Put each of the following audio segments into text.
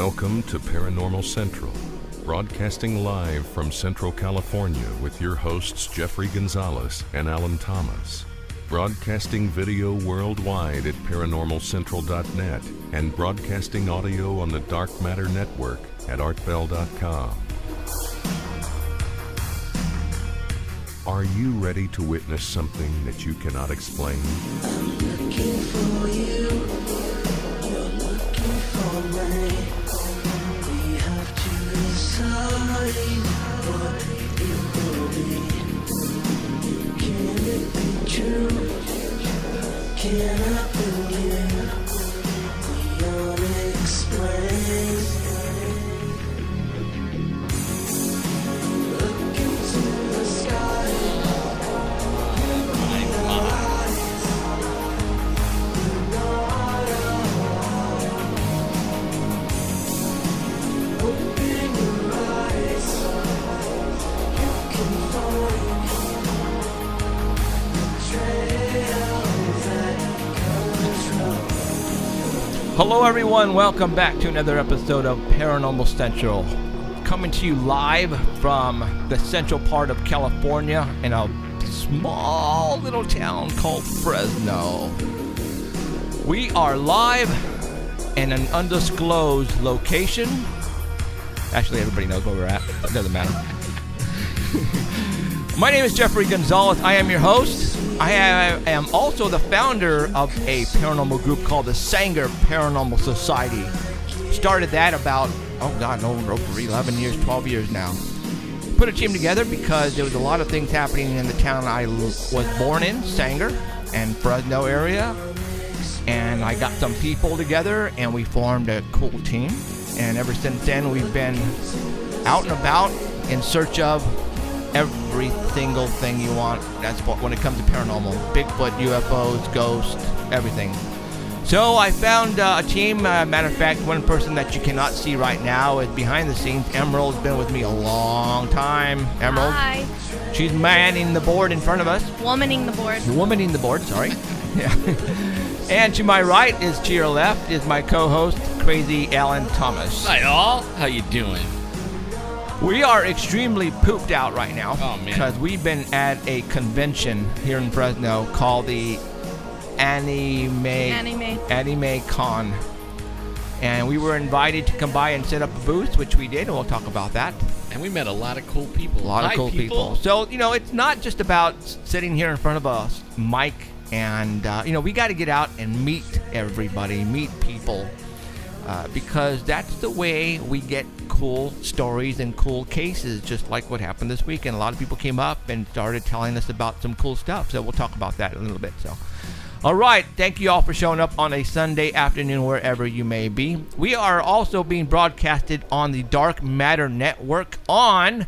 Welcome to Paranormal Central, broadcasting live from Central California with your hosts Jeffrey Gonzalez and Alan Thomas. Broadcasting video worldwide at paranormalcentral.net and broadcasting audio on the Dark Matter Network at artbell.com. Are you ready to witness something that you cannot explain? I'm looking for you. You're looking for me. We have to decide what it will be. Can it be true? Can I believe the unexplained? Look into the sky. Hello everyone, welcome back to another episode of Paranormal Central. Coming to you live from the central part of California in a small little town called Fresno. We are live in an undisclosed location. Actually, everybody knows where we're at, but it doesn't matter. My name is Jeffrey Gonzalez. I am your host. I am also the founder of a paranormal group called the Sanger Paranormal Society. Started that about, over 11 years, 12 years now. Put a team together because there was a lot of things happening in the town I was born in, Sanger and Fresno area. And I got some people together and we formed a cool team. And ever since then, we've been out and about in search of every single thing you want. That's when it comes to paranormal. Bigfoot, UFOs, ghosts, everything. So I found a team. Matter of fact, one person that you cannot see right now is behind the scenes. Emerald's been with me a long time. Emerald. Hi. She's manning the board in front of us. Womaning the board. Womaning the board, sorry. Yeah. And to my right is, to your left, is my co-host, Crazy Alan Thomas. Hi all, how you doing? We are extremely pooped out right now. Oh, man. Because we've been at a convention here in Fresno called the Anime Con. And we were invited to come by and set up a booth, which we did, and we'll talk about that. And we met a lot of cool people. A lot of cool people. So, it's not just about sitting here in front of a mic and, we got to get out and meet everybody, meet people. Because that's the way we get cool stories and cool cases, just like what happened this week. And a lot of people came up and started telling us about some cool stuff. So we'll talk about that in a little bit. So, all right. Thank you all for showing up on a Sunday afternoon, wherever you may be. We are also being broadcasted on the Dark Matter Network on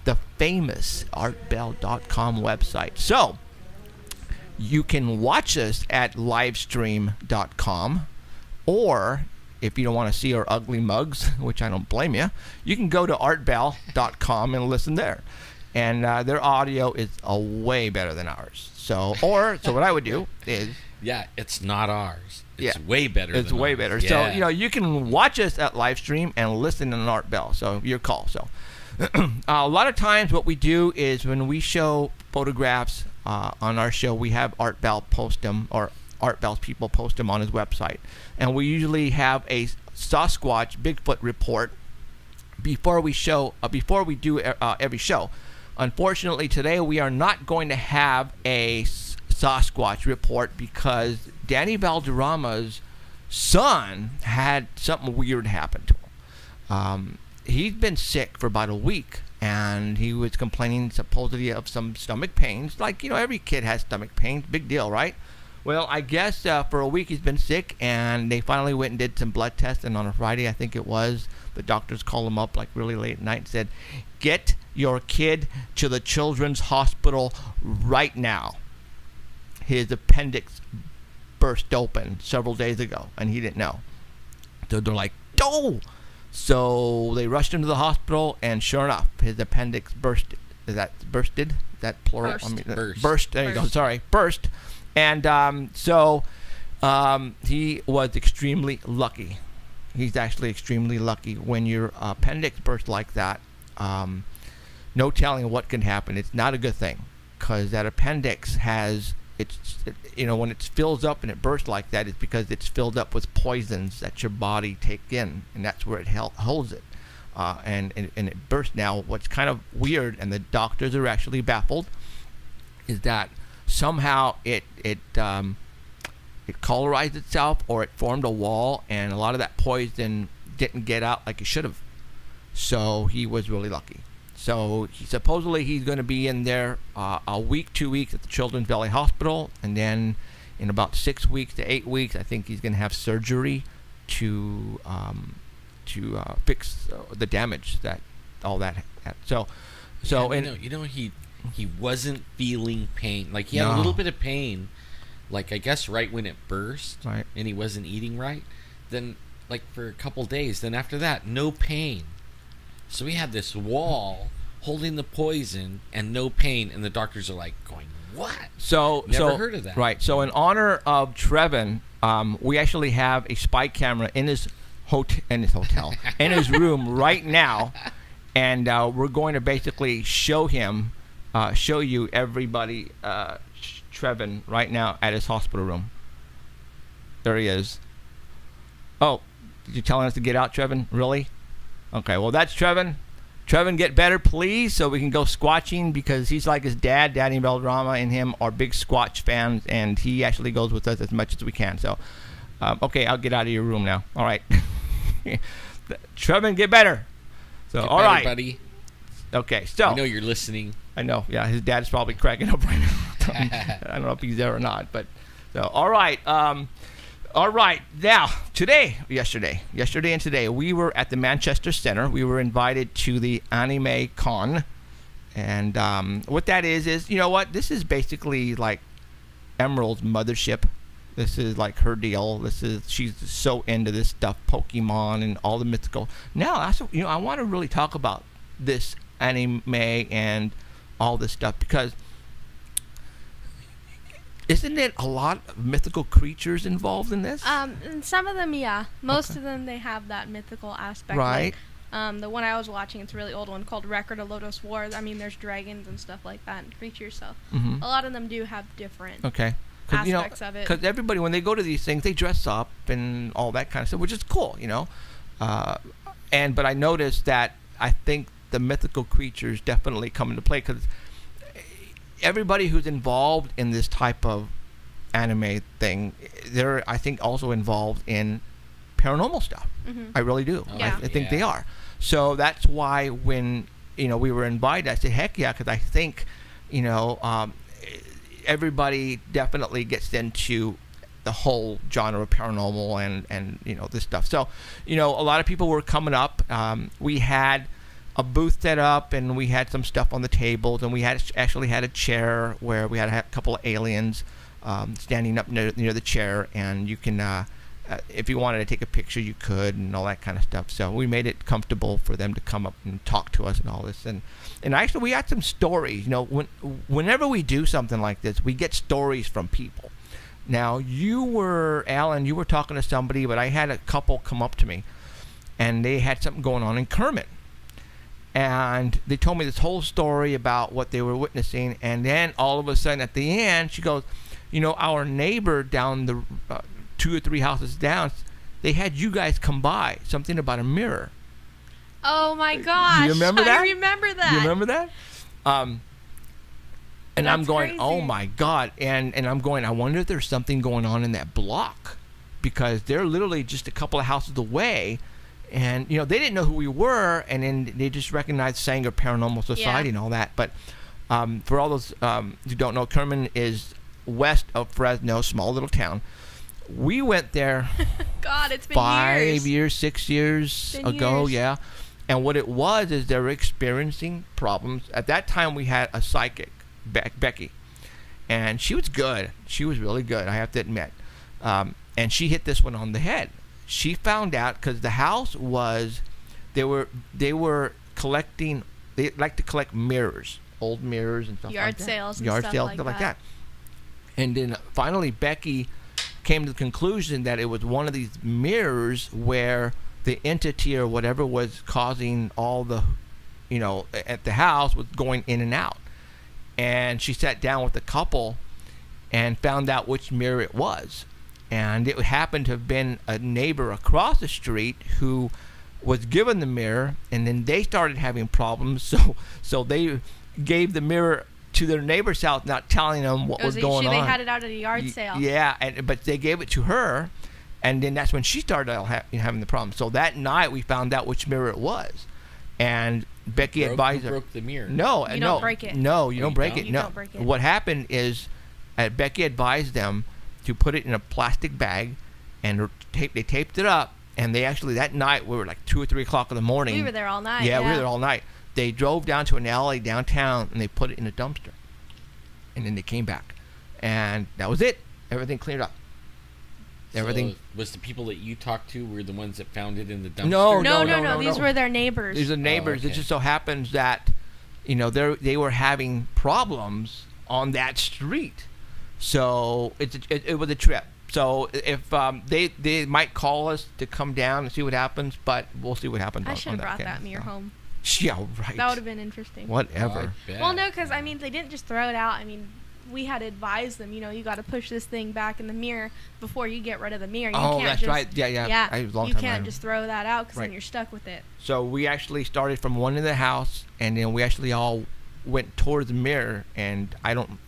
the famous artbell.com website. So you can watch us at livestream.com, or if you don't want to see our ugly mugs, which I don't blame you, you can go to artbell.com and listen there. And their audio is way better than ours. So what I would do is... Yeah, it's not ours. It's way better It's than way ours. better. Yeah. So, you can watch us at Livestream and listen on Art Bell. So, your call. So, a lot of times what we do is when we show photographs on our show, we have Art Bell post them, or Art Bell's people post them on his website. And we usually have a Sasquatch Bigfoot report before we do every show. Unfortunately, today we are not going to have a Sasquatch report because Danny Valderrama's son had something weird happen to him. He's been sick for about a week, and he was complaining supposedly of some stomach pains. Like, every kid has stomach pains. Big deal, right? Well, I guess for a week he's been sick, and they finally went and did some blood tests, and on a Friday, I think it was, the doctors called him up like really late at night and said, get your kid to the children's hospital right now. His appendix burst open several days ago, and he didn't know. So they're like, no! So they rushed him to the hospital, and sure enough, his appendix bursted. Is that bursted? Is that plural? Burst. Burst. There you go. Sorry. Burst. And so he was extremely lucky He's actually extremely lucky. When your appendix bursts like that, no telling what can happen. It's not a good thing, because that appendix has, when it fills up and it bursts like that, it's because it's filled up with poisons that your body takes in, and that's where it holds it. And it bursts. Now, what's kind of weird, and the doctors are actually baffled, is that somehow it colorized itself, or it formed a wall, and a lot of that poison didn't get out like it should have. So he was really lucky. So supposedly he's going to be in there a week, 2 weeks at the Children's Valley Hospital, and then in about 6 weeks to 8 weeks, I think he's going to have surgery to fix the damage that all that had. So he wasn't feeling pain. Like, he had a little bit of pain, like, I guess right when it burst, right, and he wasn't eating right. Then, like, for a couple days. Then after that, no pain. So he had this wall holding the poison and no pain, and the doctors are like going, "What?" Never heard of that. Right. So in honor of Trevin, we actually have a spy camera in his hotel, in his room right now, and we're going to basically show you everybody, Trevin right now at his hospital room. There he is. Oh, you're telling us to get out, Trevin? Really? Okay, well, that's Trevin. Trevin, get better, please, so we can go squatching, because he's like his dad. Daddy Beldrama and him are big Squatch fans, and he actually goes with us as much as we can. So, okay, I'll get out of your room now. All right. Trevin, get better. So, get all better, right. buddy. Okay, so. I know you're listening. I know, yeah. His dad's probably cracking up right now. I don't know if he's there or not, but. So, all right. All right, now, yesterday and today, we were at the Manchester Center. We were invited to the Anime Con. And what that is, you know what? This is basically like Emerald's mothership. This is like her deal. She's so into this stuff, Pokemon and all the mythical. Now, I want to really talk about this anime and all this stuff, because isn't it a lot of mythical creatures involved in this? And some of them, yeah. Most of them, they have that mythical aspect. Right. Like, the one I was watching, it's a really old one called Record of Lotus War. I mean, there's dragons and stuff like that and creatures, so a lot of them do have different aspects of it. Because everybody, when they go to these things, they dress up and all that kind of stuff, which is cool, But I noticed that I think the mythical creatures definitely come into play, because everybody who's involved in this type of anime thing, they're, I think, also involved in paranormal stuff. I really do. Yeah. I think they are. So that's why when we were invited, I said, heck yeah, because I think everybody definitely gets into the whole genre of paranormal and this stuff. So a lot of people were coming up. We had a booth set up, and we had some stuff on the tables, and we actually had a chair where we had a couple of aliens standing up near the chair, and you can, if you wanted to take a picture, you could, and all that kind of stuff. So we made it comfortable for them to come up and talk to us and all this, and actually we got some stories. Whenever we do something like this, we get stories from people. Now, Alan, you were talking to somebody, but I had a couple come up to me, and they had something going on in Kermit. And they told me this whole story about what they were witnessing. And then all of a sudden at the end, she goes, our neighbor down the 2 or 3 houses down, they had you guys come by. Something about a mirror. Oh, my gosh. Do you remember that? I remember that. You remember that? And that's I'm going, crazy. Oh, my God. And I'm going, I wonder if there's something going on in that block. Because they're literally just a couple of houses away. And, they didn't know who we were, and then they just recognized Sanger Paranormal Society and all that. But for all those who don't know, Kerman is west of Fresno, small little town. We went there God, it's been 5 years, 6 years ago, yeah. And what it was is they were experiencing problems. At that time, we had a psychic, Becky, and she was good. She was really good, I have to admit. And she hit this one on the head. She found out because the house was, they were collecting. They like to collect mirrors, old mirrors and stuff like that. Yard sales and Yard stuff sales, like stuff like that. that. And then finally, Becky came to the conclusion that it was one of these mirrors where the entity or whatever was causing all the, at the house was going in and out. And she sat down with the couple and found out which mirror it was. And it happened to have been a neighbor across the street who was given the mirror, and then they started having problems. So they gave the mirror to their neighbor's house, not telling them what was going on. They had it out at a yard sale. Yeah, but they gave it to her, and then that's when she started having the problem. So that night we found out which mirror it was, and Becky advised her. Broke the mirror. No, you don't break it. No, you don't break it. You No, don't break it. What happened is, Becky advised them to put it in a plastic bag, and they taped it up. And they actually, that night, we were like 2 or 3 o'clock in the morning. We were there all night. Yeah, we were there all night. They drove down to an alley downtown, and they put it in a dumpster. And then they came back. And that was it. Everything cleared up. Everything. So was the people that you talked to were the ones that found it in the dumpster? No. These were their neighbors. These are neighbors. Oh, okay. It just so happens that, they were having problems on that street. So it was a trip. So if they might call us to come down and see what happens, but we'll see what happens. I should have brought that mirror home. Yeah, right. That would have been interesting. Whatever. Well, no, because they didn't just throw it out. We had advised them. You got to push this thing back in the mirror before you get rid of the mirror. You can't that's just, right. Yeah. You can't just throw that out because then you're stuck with it. So we actually started from one in the house, and then we actually all went towards the mirror, and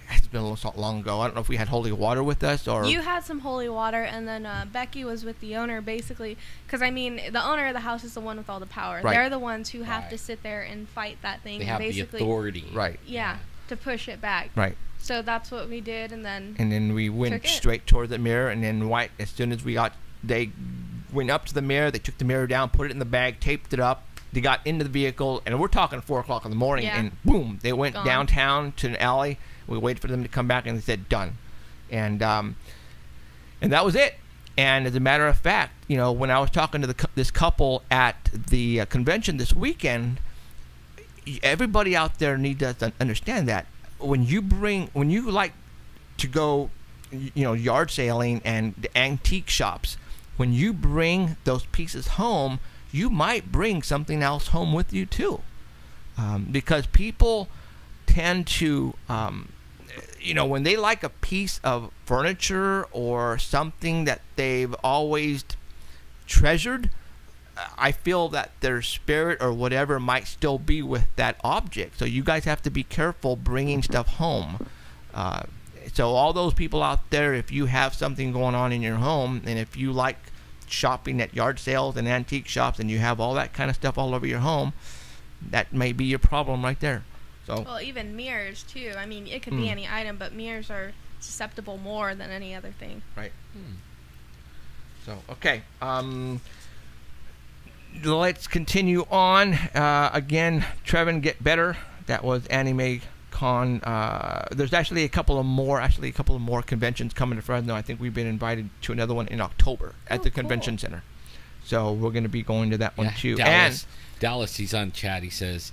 it's been a little long ago. I don't know if we had holy water with us or... You had some holy water, and then Becky was with the owner, basically, because, the owner of the house is the one with all the power. Right. They're the ones who have to sit there and fight that thing. They have basically, the authority. Right. Yeah, to push it back. Right. So that's what we did, and then... And then we went straight toward the mirror, and then as soon as they went up to the mirror, they took the mirror down, put it in the bag, taped it up. They got into the vehicle, and we're talking 4 o'clock in the morning, and boom, they went downtown to an alley. We waited for them to come back, and they said, done. And that was it. And as a matter of fact, when I was talking to this couple at the convention this weekend, everybody out there needs to understand that when you like to go, yard sailing and the antique shops, when you bring those pieces home, you might bring something else home with you too, because people tend to, when they like a piece of furniture or something that they've always treasured, I feel that their spirit or whatever might still be with that object. So you guys have to be careful bringing stuff home. So all those people out there, if you have something going on in your home, and if you like shopping at yard sales and antique shops, and you have all that kind of stuff all over your home, that may be your problem right there. So well, even mirrors too. It could be any item, but mirrors are susceptible more than any other thing. Right. So okay, let's continue on. Again, Trevin, Get Better. That was Anime Con. There's actually a couple of more conventions coming to Fresno. I think we've been invited to another one in October at the convention center. So we're going to be going to that one too. Dallas, he's on chat. He says,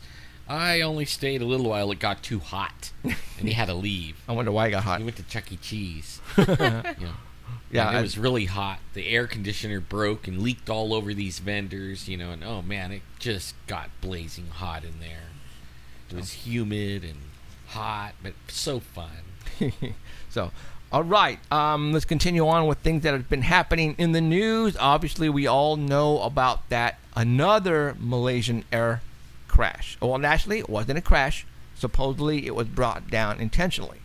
I only stayed a little while. It got too hot, and he had to leave. I wonder why it got hot. He went to Chuck E. Cheese. Yeah, it was really hot. The air conditioner broke and leaked all over these vendors. And oh man, it just got blazing hot in there. It was humid and hot, but so fun. So, all right, let's continue on with things that have been happening in the news. Obviously, we all know about that another Malaysian air crash. Well, actually, it wasn't a crash. Supposedly, it was brought down intentionally.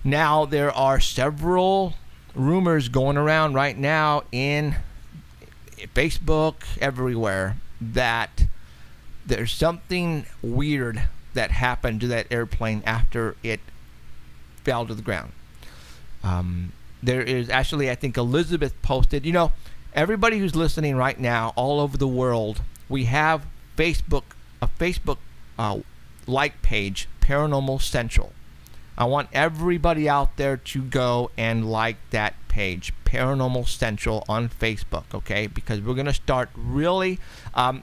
Now, there are several rumors going around right now in Facebook, everywhere, that there's something weird that happened to that airplane after it fell to the ground. There is actually, I think Elizabeth posted, everybody who's listening right now all over the world, we have a Facebook like page, Paranormal Central. I want everybody out there to go and like that page, Paranormal Central on Facebook, okay? Because we're going to start really, I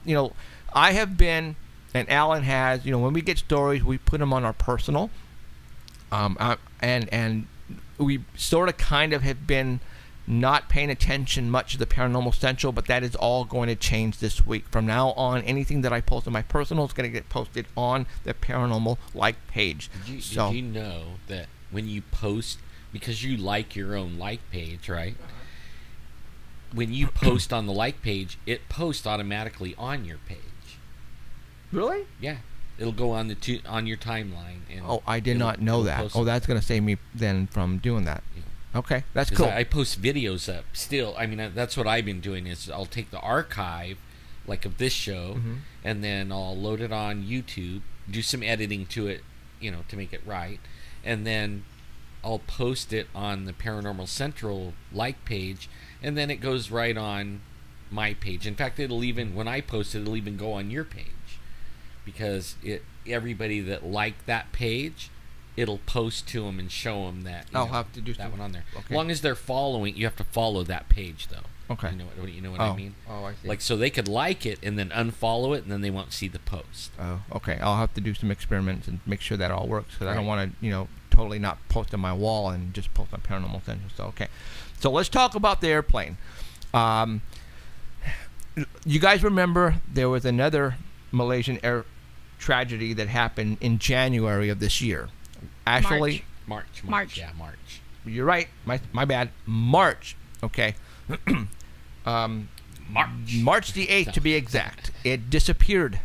have been, and Alan has, when we get stories, we put them on our personal, and we sort of kind of have been not paying attention much to the Paranormal Central, but that is all going to change this week. From now on, anything that I post on my personal is going to get posted on the Paranormal like page. Did you know that when you post, because you like your own like page, right? When you post on the like page, it posts automatically on your page. Really? Yeah. It'll go on on your timeline. And I did not know that. That's going to save me then from doing that. Yeah. Okay, that's cool. I post videos up still. I mean, that's what I've been doing is I'll take the archive, like of this show, and then I'll load it on YouTube, do some editing to it, to make it right, and then I'll post it on the Paranormal Central like page, and then it goes right on my page. In fact, when I post it, it'll even go on your page, because everybody that liked that page, it'll post to them and show them that I'll have to do that one on there. Okay. As long as they're following, you have to follow that page though. Okay. You know what I mean? Oh, I see. Like, so they could like it and then unfollow it, and then they won't see the post. Oh, okay. I'll have to do some experiments and make sure that all works, because I don't Right. want to, totally not post on my wall and just post on Paranormal Central. So, okay. So let's talk about the airplane. You guys remember there was another Malaysian air tragedy that happened in January of this year. Actually, March. Yeah, March. You're right. My bad. March. Okay. March the 8th, to be exact. It disappeared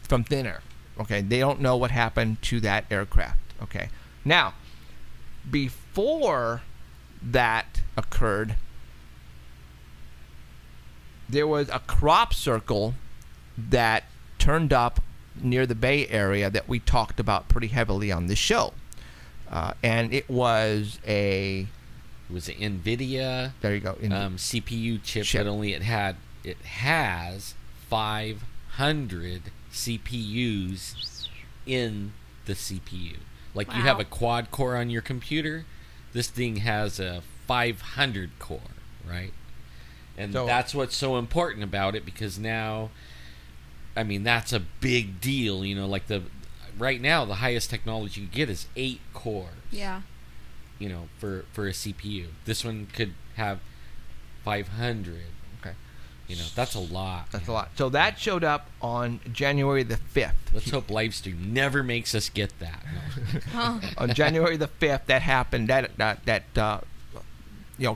from thin air. Okay. They don't know what happened to that aircraft. Okay. Now, before that occurred, there was a crop circle that turned up near the Bay Area that we talked about pretty heavily on this show. And it was an NVIDIA. There you go. CPU chip. That it has 500 CPUs in the CPU. Like, wow. You have a quad core on your computer. This thing has a 500 core, right? And that's what's so important about it, because now, I mean, that's a big deal. Like right now, the highest technology you get is 8 cores. Yeah. For a CPU. This one could have 500. Okay. That's a lot. That's a lot. So that showed up on January the 5th. Let's hope Livestream never makes us get that. No. On January the 5th, that happened. That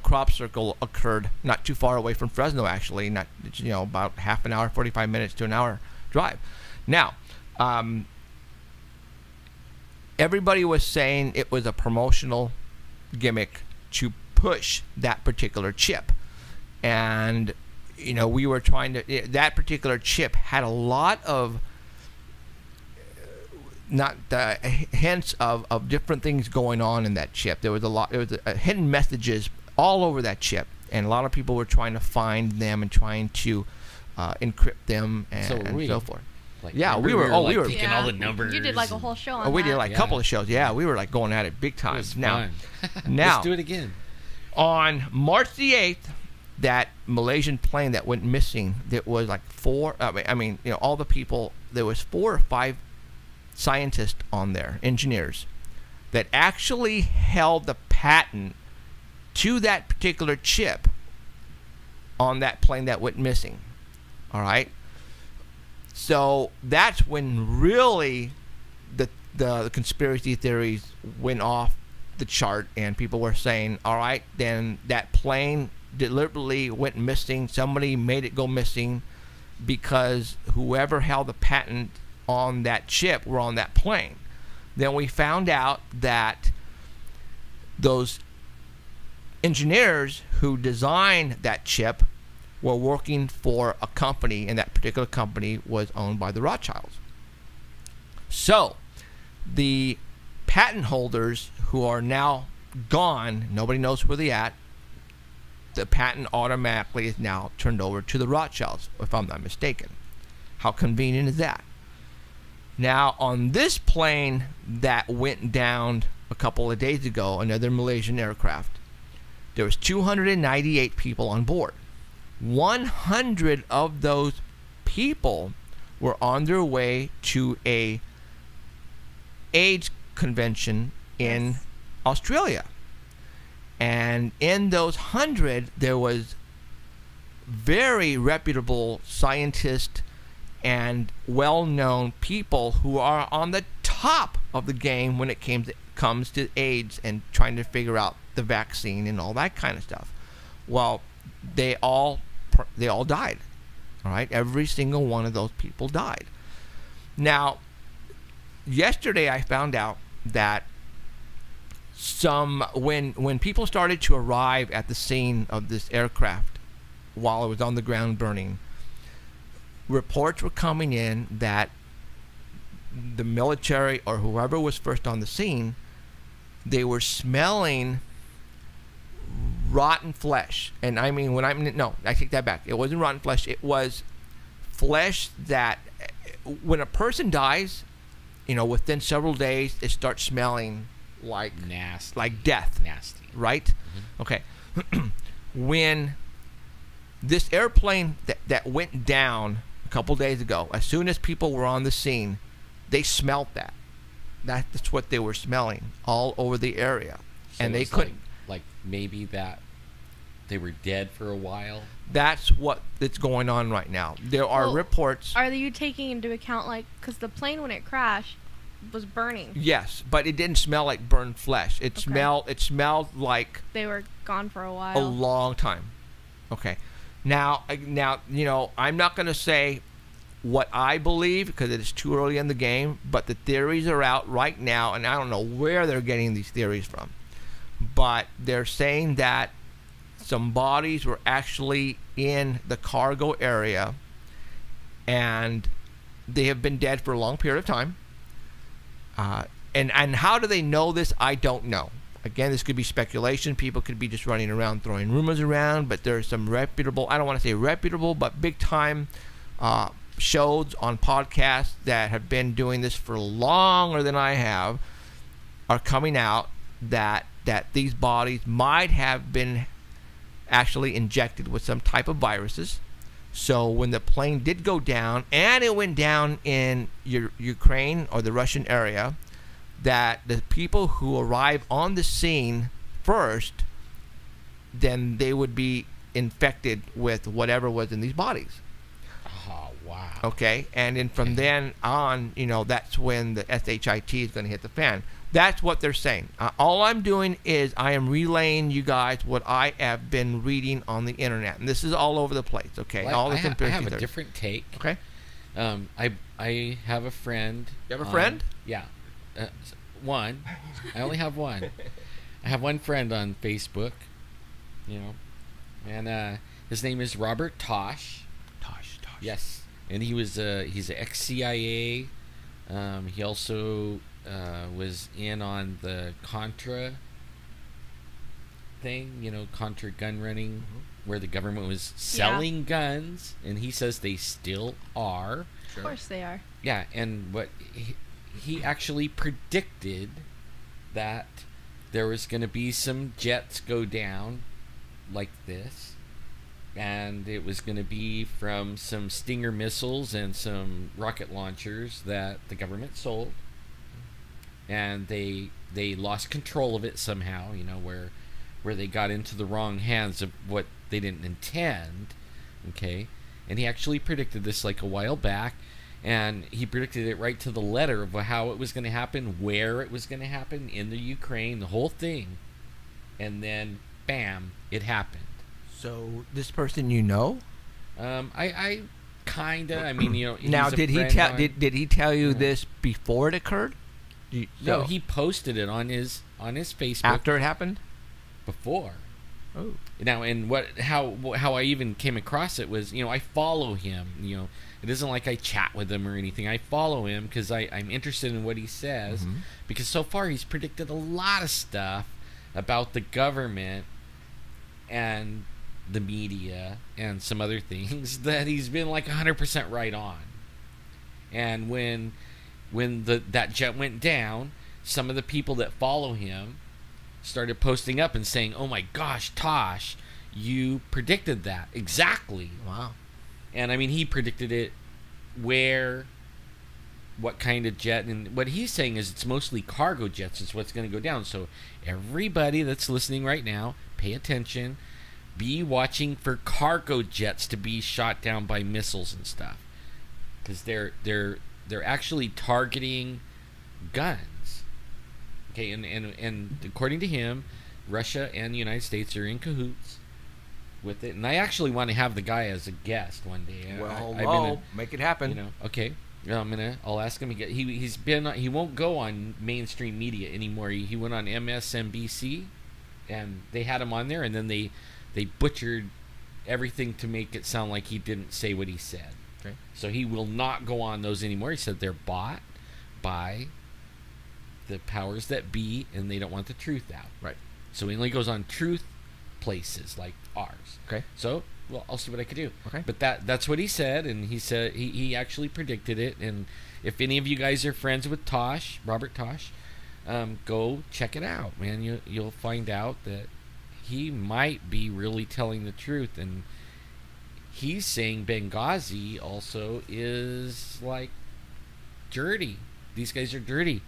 crop circle occurred not too far away from Fresno, actually. Not about half an hour, 45 minutes to an hour drive. Now, everybody was saying it was a promotional gimmick to push that particular chip, and we were trying to. That particular chip had a lot of hints of different things going on in that chip. There was hidden messages all over that chip, and a lot of people were trying to find them and trying to encrypt them and so forth. Like, yeah, we were taking all the numbers. You did like a whole show on that. We did like a couple of shows. Yeah, we were like going at it big time. It was now, fun. Let's do it again. On March the 8th, that Malaysian plane that went missing, there was like all the people, there was 4 or 5 scientists on there, engineers, that actually held the patent to that particular chip on that plane that went missing. All right. So that's when really the conspiracy theories went off the chart, and people were saying, all right, then that plane deliberately went missing. Somebody made it go missing because whoever held the patent on that chip were on that plane. Then we found out that those engineers who designed that chip were working for a company, and that particular company was owned by the Rothschilds. So the patent holders who are now gone, nobody knows where they're at, the patent automatically is now turned over to the Rothschilds, if I'm not mistaken. How convenient is that? Now, on this plane that went down a couple of days ago, another Malaysian aircraft, there was 298 people on board. 100 of those people were on their way to a AIDS convention in Australia. And in those 100, there was very reputable scientists and well-known people who are on the top of the game when it comes to AIDS and trying to figure out the vaccine and all that kind of stuff. Well, they all died. All right, every single one of those people died. Now, yesterday I found out that when people started to arrive at the scene of this aircraft while it was on the ground burning, reports were coming in that the military or whoever was first on the scene, they were smelling rotten flesh. And I mean, I take that back. It wasn't rotten flesh. It was flesh that when a person dies, within several days, it starts smelling like nasty, like death. Nasty. Right? Mm-hmm. Okay. When this airplane that went down a couple days ago, as soon as people were on the scene, they smelled that. That's what they were smelling all over the area. So and they couldn't. Like maybe that they were dead for a while? That's what is going on right now. There are reports. Are you taking into account, because the plane when it crashed was burning? Yes, but it didn't smell like burned flesh. It smelled like they were gone for a while. A long time. Okay. Now, I'm not going to say what I believe because it is too early in the game, but the theories are out right now, and I don't know where they're getting these theories from. But they're saying that some bodies were actually in the cargo area, and they have been dead for a long period of time. And how do they know this? I don't know. Again, this could be speculation. People could be just running around throwing rumors around, but there's some reputable, I don't want to say reputable, but big-time shows on podcasts that have been doing this for longer than I have are coming out that these bodies might have been actually injected with some type of viruses. So when the plane did go down, and it went down in Ukraine or the Russian area, that the people who arrive on the scene first, then they would be infected with whatever was in these bodies. Oh, wow. Okay, and then from then on, that's when the SHIT is going to hit the fan. That's what they're saying. All I'm doing is I am relaying you guys what I have been reading on the internet, and this is all over the place. Okay, Well, all the I have conspiracy a theories. different take. Okay, I have a friend. you have a friend? Yeah, one. I only have one. I have one friend on Facebook. And his name is Robert Tosh. Tosh. Yes, and he's an ex-CIA. He also was in on the Contra thing, Contra gun running, where the government was selling guns, and he says they still are. Of course they are. Yeah, and what he actually predicted that there was going to be some jets go down like this, and it was going to be from some Stinger missiles and some rocket launchers that the government sold, and they lost control of it somehow, where they got into the wrong hands of what they didn't intend. Okay, and he actually predicted this like a while back, and he predicted it right to the letter of how it was going to happen, where it was going to happen, in the Ukraine, the whole thing, and then bam, it happened. So this person, I kinda. I mean, now, did he tell you this before it occurred? No, he posted it on his Facebook after it happened. Before. Oh. Now, and how I even came across it was, I follow him. It isn't like I chat with him or anything. I follow him because I'm interested in what he says. Mm-hmm. Because so far he's predicted a lot of stuff about the government and the media and some other things that he's been like 100% right on. And when that jet went down, some of the people that follow him started posting up and saying, "Oh my gosh, Tosh, you predicted that exactly." Wow. And I mean, he predicted it where what kind of jet, and what he's saying is it's mostly cargo jets is what's going to go down. So everybody that's listening right now, pay attention. Be watching for cargo jets to be shot down by missiles and stuff, because they're actually targeting guns. Okay, and according to him, Russia and the United States are in cahoots with it, and I actually want to have the guy as a guest one day. Well, make it happen. You know, okay. I'll ask him. He won't go on mainstream media anymore. He went on MSNBC, and they had him on there, and then they butchered everything to make it sound like he didn't say what he said. Okay. So he will not go on those anymore. He said they're bought by the powers that be, and they don't want the truth out. Right. So he only goes on truth places like ours. Okay. So, well, I'll see what I could do. Okay. But that's what he said, and he said he actually predicted it. And if any of you guys are friends with Tosh, Robert Tosh, go check it out, man. You'll find out that he might be really telling the truth. And he's saying Benghazi also is like dirty. These guys are dirty.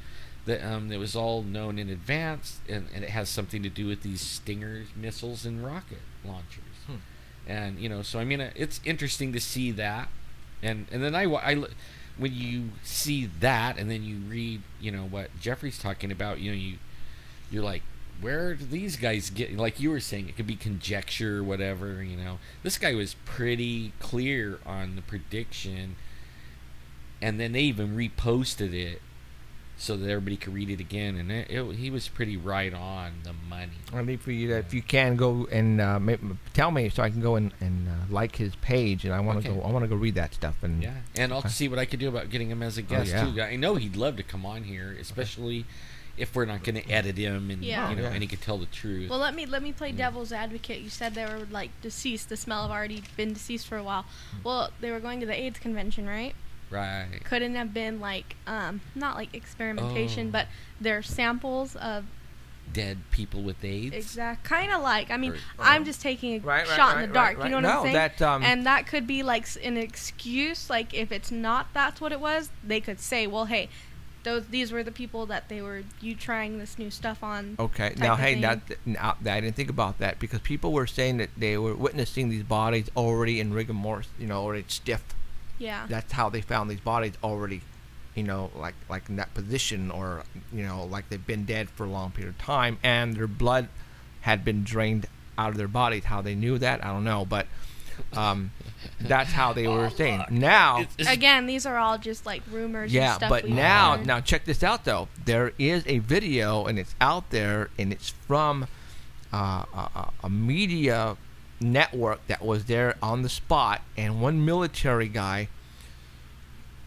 That it was all known in advance, and it has something to do with these Stinger missiles and rocket launchers. And so I mean, it's interesting to see that, and then I when you see that, and then you read what Jeffrey's talking about, you're like, where do these guys get? Like you were saying, it could be conjecture or whatever. This guy was pretty clear on the prediction, and then they even reposted it so that everybody could read it again, and he was pretty right on the money. I need for you to, if you can, go and tell me so I can go and like his page, and I want to go read that stuff. And I'll see what I could do about getting him as a guest too. I know he'd love to come on here, especially if we're not going to edit him, and and he could tell the truth. Well, let me play devil's advocate. You said they were like deceased. The smell have already been deceased for a while. Well, they were going to the AIDS convention, right? Right. Couldn't have been like not like experimentation, but they're samples of dead people with AIDS. Exact, kind of like. I mean, I'm just taking a shot in the dark. You know what I'm saying? That, and that could be like an excuse. Like if it's not, that's what it was. They could say, well, hey, these were the people that they were trying this new stuff on. Okay. Now, hey, I didn't think about that, because people were saying that they were witnessing these bodies already in rigor mortis, already stiff. Yeah. That's how they found these bodies already, like in that position, or like they've been dead for a long period of time, and their blood had been drained out of their bodies. How they knew that, I don't know, but that's how they were saying. Now, again, these are all just like rumors. Yeah, and stuff but now check this out though. There is a video, and it's out there, and it's from a media network that was there on the spot, and one military guy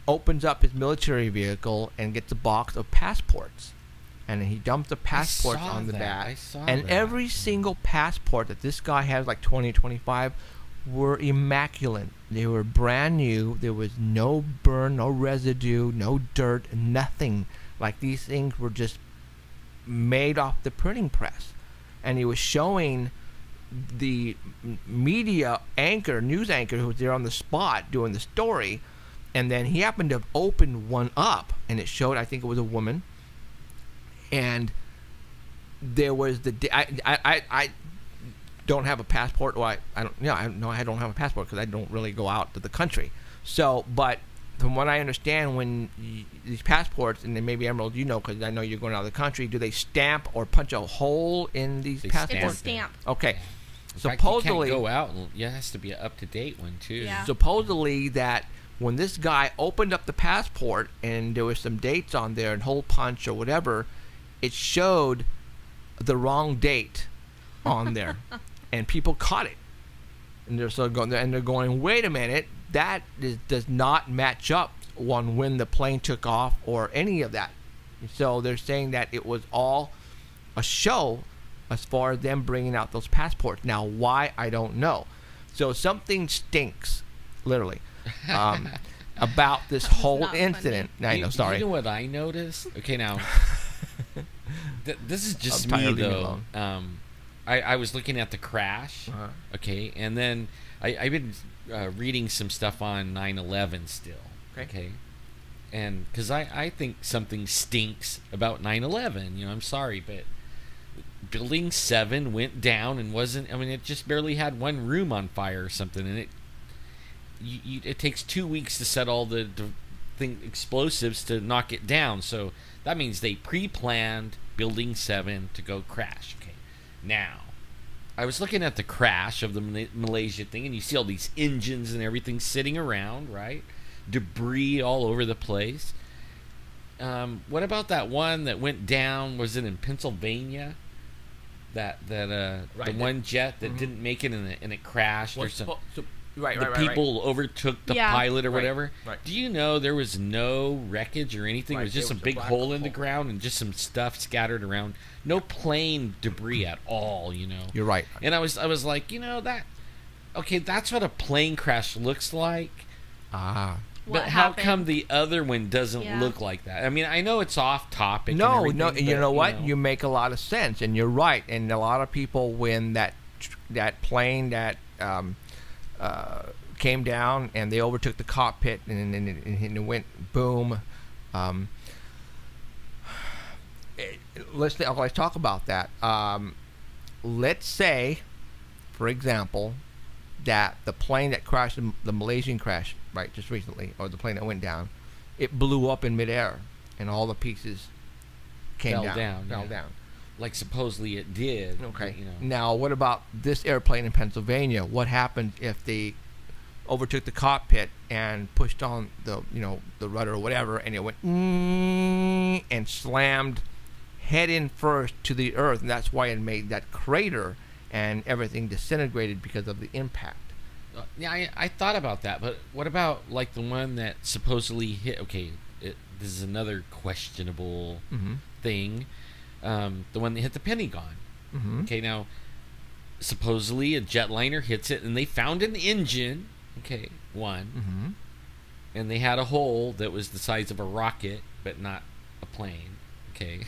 opens up his military vehicle and gets a box of passports, and he dumped the passports on the back, and every single passport that this guy has, like 20 or 25, were immaculate. They were brand new. There was no burn, no residue, no dirt, nothing. Like these things were just made off the printing press. And he was showing the media anchor, news anchor, who was there on the spot doing the story, and then he happened to have opened one up, and it showed, I think it was a woman, and there was I don't have a passport, or I don't have a passport, because I don't really go out to the country. So, but from what I understand, when these passports, and then maybe Emerald, because I know you're going out of the country, do they stamp or punch a hole in these passports? It's a stamp. Okay. Supposedly, you can't go out, and it has to be an up-to-date one too. Yeah. Supposedly that when this guy opened up the passport and there was some dates on there and hole punch or whatever, it showed the wrong date on there, and people caught it, and they're going, wait a minute, that does not match up on when the plane took off or any of that. So they're saying that it was all a show as far as them bringing out those passports. Now, why, I don't know. So something stinks, literally, about this whole incident. I know, sorry. You know what I noticed? Okay, now, this is just me, though. I was looking at the crash, okay, and then I've been reading some stuff on 9/11 still, okay? And because I think something stinks about 9/11. You know, I'm sorry, but Building 7 went down and wasn't. I mean, it just barely had one room on fire or something, and it takes 2 weeks to set all the explosives to knock it down. So that means they pre-planned Building 7 to go crash. Okay, now I was looking at the crash of the Malaysia thing, and you see all these engines and everything sitting around, right? Debris all over the place. What about that one that went down? Was it in Pennsylvania? That the one jet that didn't make it and it crashed, or some. The people overtook the pilot or whatever. Right. Do you know there was no wreckage or anything? It was just a big hole in the ground and just some stuff scattered around. No plane debris at all, you know. You're right. And I was like, you know, that's what a plane crash looks like. But how come the other one doesn't look like that? I mean, I know it's off topic. No, you know what? You make a lot of sense, and you're right. And a lot of people, when that plane that came down and they overtook the cockpit and it went boom. Let's talk about that. Let's say, for example, that the plane that crashed, the Malaysian crash, right, just recently, or the plane that went down, it blew up in midair, and all the pieces fell down. Like supposedly it did. Okay. You know. Now, what about this airplane in Pennsylvania? What happened if they overtook the cockpit and pushed on the rudder or whatever, and it went and slammed head in first to the earth, and that's why it made that crater, and everything disintegrated because of the impact. Yeah, I thought about that, but what about like the one that supposedly hit? Okay, this is another questionable thing. The one that hit the Pentagon. Okay, now supposedly a jetliner hits it, and they found an engine. Okay, one, and they had a hole that was the size of a rocket, but not a plane. Okay.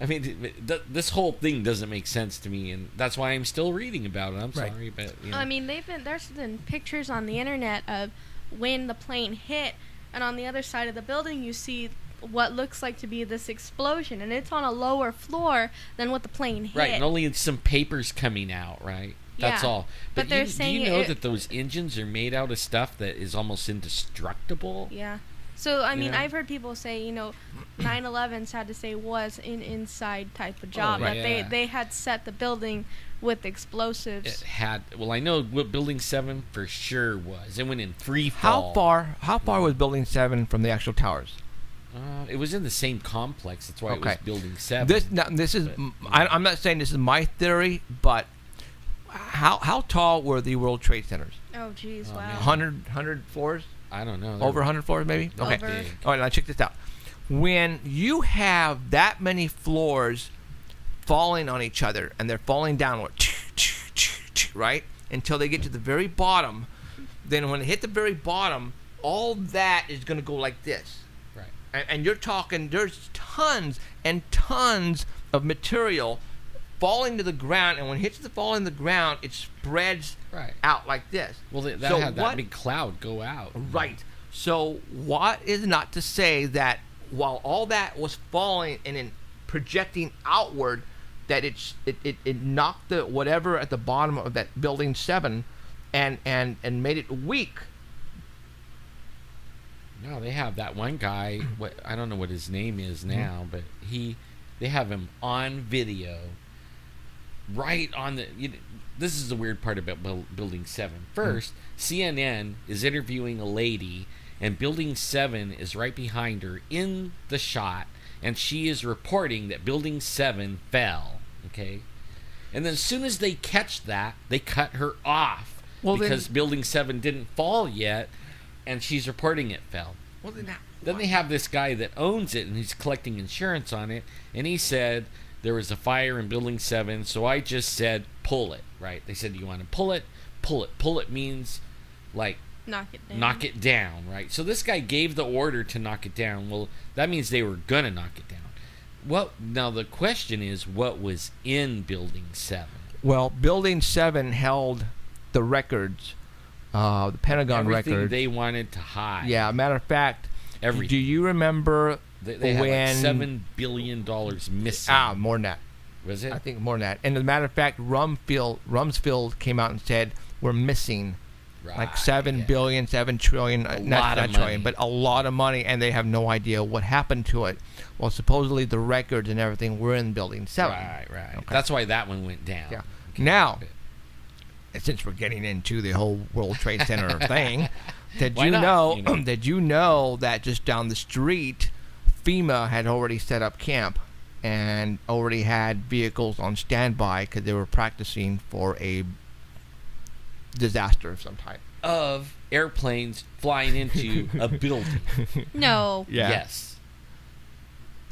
I mean, this whole thing doesn't make sense to me, and that's why I'm still reading about it. I'm sorry, but you know. I mean, there's been pictures on the internet of when the plane hit, and on the other side of the building you see what looks like to be this explosion, and it's on a lower floor than what the plane hit. Right, and only some papers coming out, right? That's all. But they're saying, do you know that those engines are made out of stuff that is almost indestructible? Yeah. So, I mean, I've heard people say, 9/11, sad to say, was an inside type of job. That they had set the building with explosives. It had. Well, I know what Building 7 for sure was. It went in free fall. How far was Building 7 from the actual towers? It was in the same complex. That's why it was Building 7. This is. I'm not saying this is my theory, but how tall were the World Trade Centers? Oh, geez, wow. 100 floors? I don't know. Over 100 floors, maybe? Okay. Over. All right, now check this out. When you have that many floors falling on each other, and they're falling downward, right, until they get to the very bottom, then when they hit the very bottom, all that is going to go like this. Right. And you're talking, there's tons and tons of material falling to the ground, and when it hits the fall in the ground, it spreads out like this. Well, that big cloud go out. Right. So what is not to say that while all that was falling and then projecting outward, that it knocked the whatever at the bottom of that Building 7 and made it weak. No, they have that one guy. I don't know what his name is now, but they have him on video. Right on the. This is the weird part about Building 7. First, CNN is interviewing a lady, and Building 7 is right behind her in the shot, and she is reporting that Building 7 fell. Okay, and then as soon as they catch that, they cut her off because Building 7 didn't fall yet, and she's reporting it fell. Well, then they have this guy that owns it, and he's collecting insurance on it, and he said there was a fire in Building 7, so I just said, pull it, right? They said, you want to pull it? Pull it. Pull it means, like, knock it down. Knock it down, right? So this guy gave the order to knock it down. Well, that means they were going to knock it down. Now the question is, what was in Building 7? Well, Building 7 held the records, the Pentagon Everything records. they wanted to hide. Yeah, matter of fact, Everything. Do you remember They had when like $7 billion missing. more than that? Was it? I think more than that. And as a matter of fact, Rumsfeld came out and said we're missing like 7 billion, 7 trillion, not lot of trillion, money. but a lot of money, and they have no idea what happened to it. Well, supposedly the records and everything were in Building 7. Right. Okay. That's why that one went down. Yeah. Okay. Now, since we're getting into the whole World Trade Center thing, did Why you not? know? You know? Did you know that just down the street, FEMA had already set up camp and already had vehicles on standby because they were practicing for a disaster of some type. Of airplanes flying into a building. No. Yeah. Yes.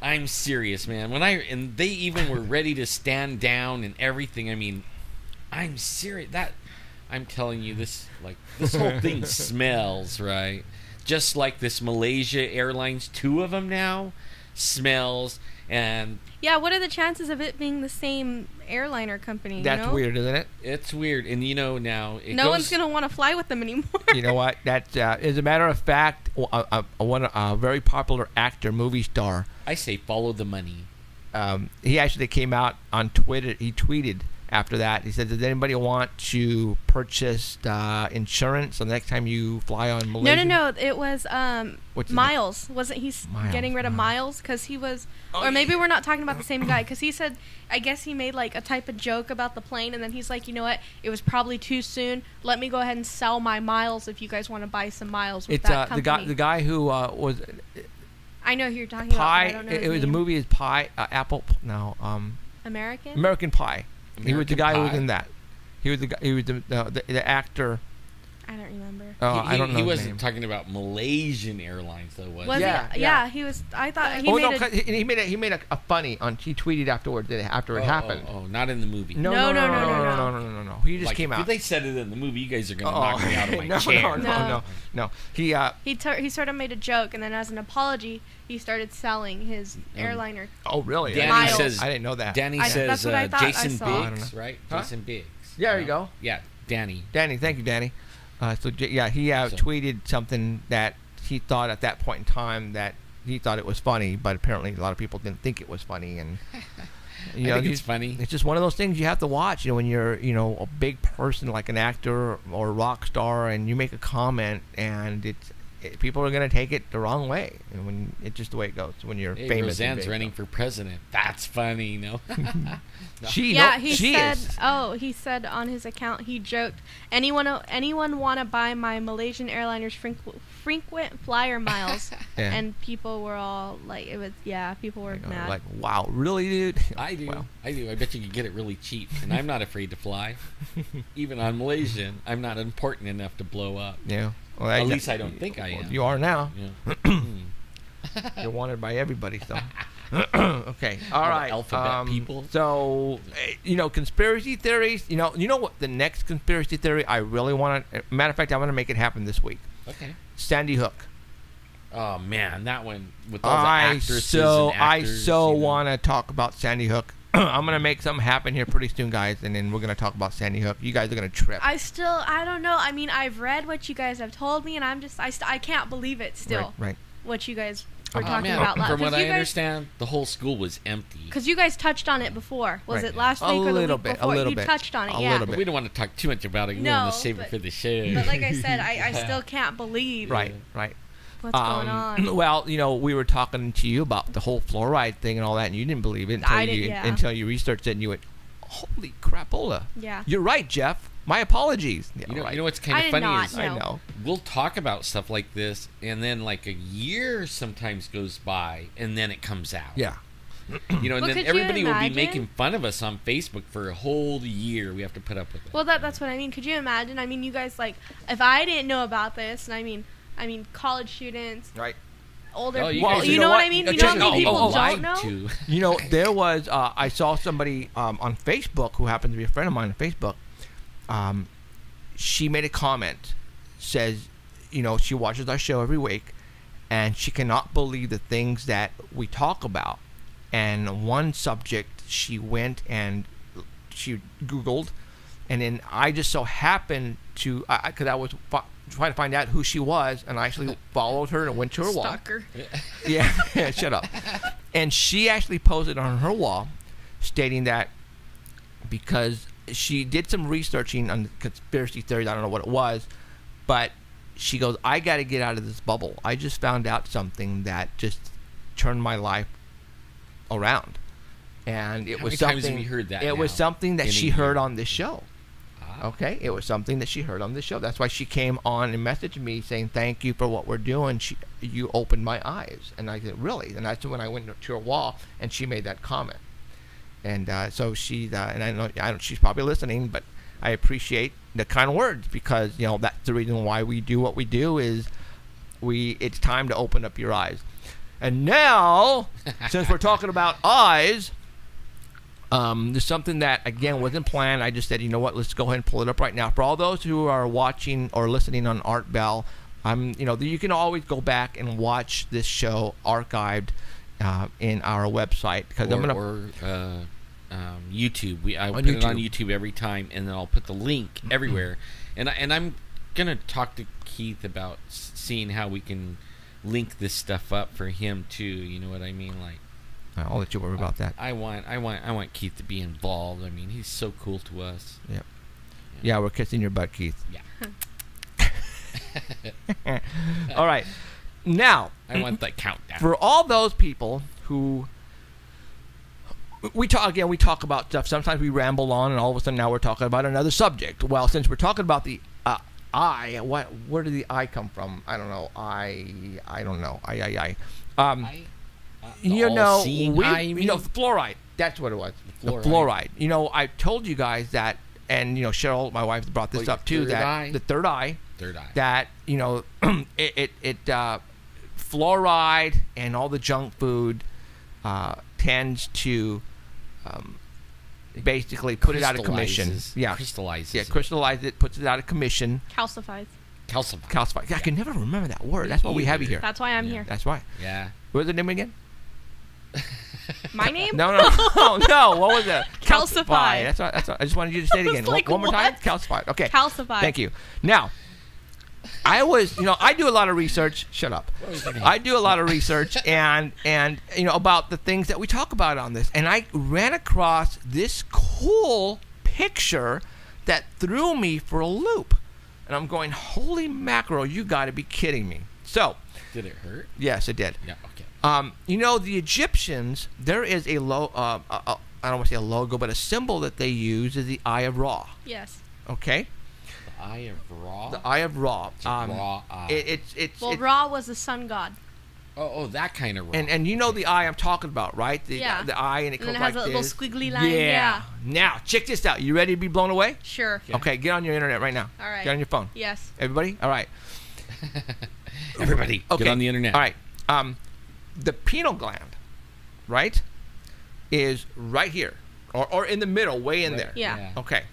I'm serious, man. And they even were ready to stand down and everything. I mean, I'm serious. I'm telling you, this whole thing smells, right? Just like this Malaysia Airlines, 2 of them now, smells. And Yeah, what are the chances of it being the same airliner company? That's you know? weird, isn't it? it's weird. And now No one's going to want to fly with them anymore. You know what? That's as a matter of fact, a very popular actor, movie star. I say follow the money. He actually came out on Twitter. He tweeted after that. He said, "Does anybody want to purchase insurance the next time you fly on Malaysia?" No. It was What's his Miles. Wasn't he Miles, getting rid of Miles? Because he was... or maybe we're not talking about the same guy. Because he said... I guess he made like a type of joke about the plane. And then he's like, you know what? It was probably too soon. Let me go ahead and sell my miles if you guys want to buy some miles with It's that the company. guy who was I know who you're talking about. But I Pie. don't know It his was the name. movie is Pie. Apple. No. American? American Pie. He was the American guy who was Pie? in that. He was the guy. He was the actor. I don't remember. I don't know. He his wasn't name. talking about Malaysian Airlines, though, was Was he? Yeah, he? yeah. He was... I thought he Oh made no! a... 'Cause he made a funny on. He tweeted afterwards after it happened. Oh, not in the movie. No. No. He just Like, came if out. they said it in the movie, you guys are going to knock me out of my no, chair. No. He sort of made a joke, and then as an apology, he started selling his airliner. Oh, really? Danny Miles. says. I didn't know that. Danny that's says what I thought I Jason saw. I don't Biggs, know. right? Huh? Jason Biggs. Yeah, there No? you go. Yeah, Danny. Danny, thank you, Danny. He So- tweeted something that he thought at that point in time that he thought it was funny, but apparently a lot of people didn't think it was funny, and I think it's funny. It's just one of those things you have to watch. When you're a big person like an actor or a rock star, and you make a comment, and people are going to take it the wrong way. And when it's just the way it goes when you're Hey, famous. and Roseanne's big. running for president. That's funny, no? She He said on his account, he joked, anyone want to buy my Malaysian Airliners frequent flyer miles? Yeah. And people were all like, people were mad. Like, wow, really, dude? I do. Wow. I do. I bet you could get it really cheap. And I'm not afraid to fly. Even on Malaysian, I'm not important enough to blow up. Yeah. Well, At least I don't think I am. You are now. Yeah. You're wanted by everybody, so. Okay. All right. alphabet people. So, conspiracy theories. You know what? The next conspiracy theory I really want to. Matter of fact, I want to make it happen this week. Okay. Sandy Hook. Oh man, that one with all the actresses and I actors. want to talk about Sandy Hook. I'm gonna make something happen here pretty soon, guys, and then we're gonna talk about Sandy Hook. You guys are gonna trip. I don't know. I mean, I've read what you guys have told me, and I can't believe it still. Right. What you guys were Oh, talking man. about last. From what I guys, understand, the whole school was empty. because you guys touched on it before. Was Right. it last A week or the little week bit, a before? little You bit. touched on it, A yeah. little But bit. we don't want to talk too much about it. We No, want to save it but- for the show. But like I said, I still can't believe Right. what's going on. Well, we were talking to you about the whole fluoride thing and all that, and you didn't believe it until you researched it, and you went, "Holy crapola!" Yeah. You're right, Jeff. My apologies. Yeah, You know, right. you know what's kind I of did funny not is know. I know. we'll talk about stuff like this, and then like a year sometimes goes by, and then it comes out. Yeah. And Well, then could you everybody will be imagine? making fun of us on Facebook for a whole year. We have to put up with it. Well, that's what I mean. Could you imagine? I mean, you guys if I didn't know about this, and I mean, college students, Right. older Oh, you people. guys- You know what I mean? You know how many people don't lied know? to. There was I saw somebody on Facebook who happens to be a friend of mine on Facebook. She made a comment, says, she watches our show every week, and she cannot believe the things that we talk about. And one subject, she went and she Googled, and then I just so happened to, because I was try to find out who she was, and I actually followed her and went to her wall. Stalker. Yeah, shut up. And she actually posted on her wall stating that because she did some researching on conspiracy theories, I don't know what it was, but she goes, I got to get out of this bubble. I just found out something that just turned my life around. And it How was many something. times have you heard that it was now something that in a she year? heard on this show. Ah. Okay, it was something that she heard on this show. That's why she came on and messaged me saying, "Thank you for what we're doing. You opened my eyes." And I said, "Really?" And that's when I went to her wall, and she made that comment. And so she, and I know she's probably listening, but I appreciate the kind words because that's the reason why we do what we do. Is it's time to open up your eyes. And now, since we're talking about eyes. There's something that, again, wasn't planned. I just said, you know what, let's go ahead and pull it up right now. For all those who are watching or listening on Art Bell, you can always go back and watch this show archived in our website. Because YouTube. I put YouTube. it on YouTube every time, and then I'll put the link everywhere. And I'm going to talk to Keith about seeing how we can link this stuff up for him, too. You know what I mean? Like, I'll let you worry about that. I want Keith to be involved. I mean, he's so cool to us. Yep. Yeah, we're kissing your butt, Keith. Yeah. All right. Now, I want that countdown. for all those people who we talk about stuff. Sometimes we ramble on, and all of a sudden now we're talking about another subject. Well, since we're talking about the eye, where did the eye come from? I don't know. I don't know. Fluoride. That's what it was. The fluoride. I told you guys that, and Cheryl, my wife, brought this up too. That the third eye. That fluoride and all the junk food tends to basically put it out of commission. Yeah, crystallizes. Yeah, crystallizes it, puts it out of commission. Calcifies. Calcify. Yeah, I can never remember that word. That's why we have you here. That's why I'm here. That's why. Yeah. What was the name again? My name? No. What was it? Calcify. That's right. I just wanted you to say it again. Like, one more time. what? Calcify. Okay. Calcify. Thank you. Now, I do a lot of research. Shut up. I do a lot of research and about the things that we talk about on this. And I ran across this cool picture that threw me for a loop. And I'm going, holy mackerel, you got to be kidding me. So. Did it hurt? Yes, it did. Yeah, okay. The Egyptians, there is a I don't want to say a logo, but a symbol that they use is the Eye of Ra. Yes. Okay? The Eye of Ra? The Eye of Ra. It's a raw eye. Ra was the sun god. Oh, that kind of Ra. And the eye I'm talking about, right? The eye, and it and goes it like has a this. little squiggly line. Yeah. Now, check this out. You ready to be blown away? Sure. Okay, get on your internet right now. All right. Get on your phone. Yes. Everybody? All right. Everybody, Okay. get on the internet. All right. The pineal gland, right, is right here, or in the middle, way in there. Yeah. Okay.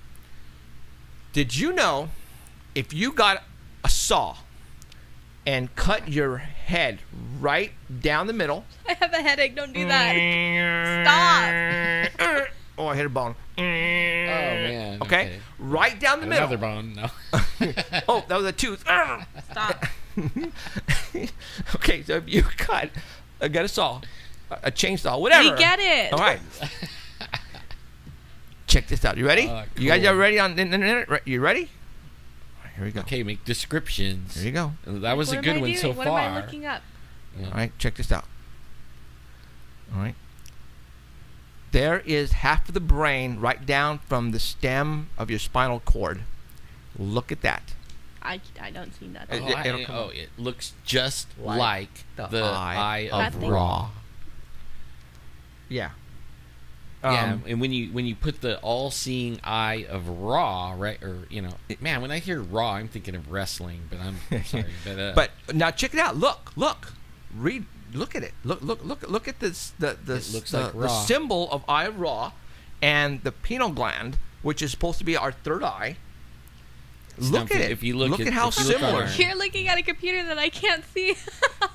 Did you know if you got a saw and cut your head right down the middle? I have a headache. Don't do that. Stop. Oh, I hit a bone. Oh, man. Okay. Right down the middle. Another bone, no. Oh, that was a tooth. Stop. Okay, so if you got a saw, a chainsaw, whatever. We get it. All right. Check this out. You ready? Cool. You guys are ready on the internet? You ready? All right, here we go. Okay, make descriptions. Here you go. That was What a good am I one doing? so What far. am I looking up? Yeah. All right, check this out. All right. There is half of the brain right down from the stem of your spinal cord. Look at that. I don't see that. It'll come It looks just like the eye That of thing? Ra. Yeah. Yeah, and when you put the all-seeing eye of Ra, right, or man, when I hear Ra, I'm thinking of wrestling, but I'm sorry, But now check it out. Look, read. Look at it. Look at this. It looks like the Ra. symbol of Eye of Ra, and the pineal gland, which is supposed to be our third eye. Look at it. If you look at how if you look on similar. our- You're looking at a computer that I can't see.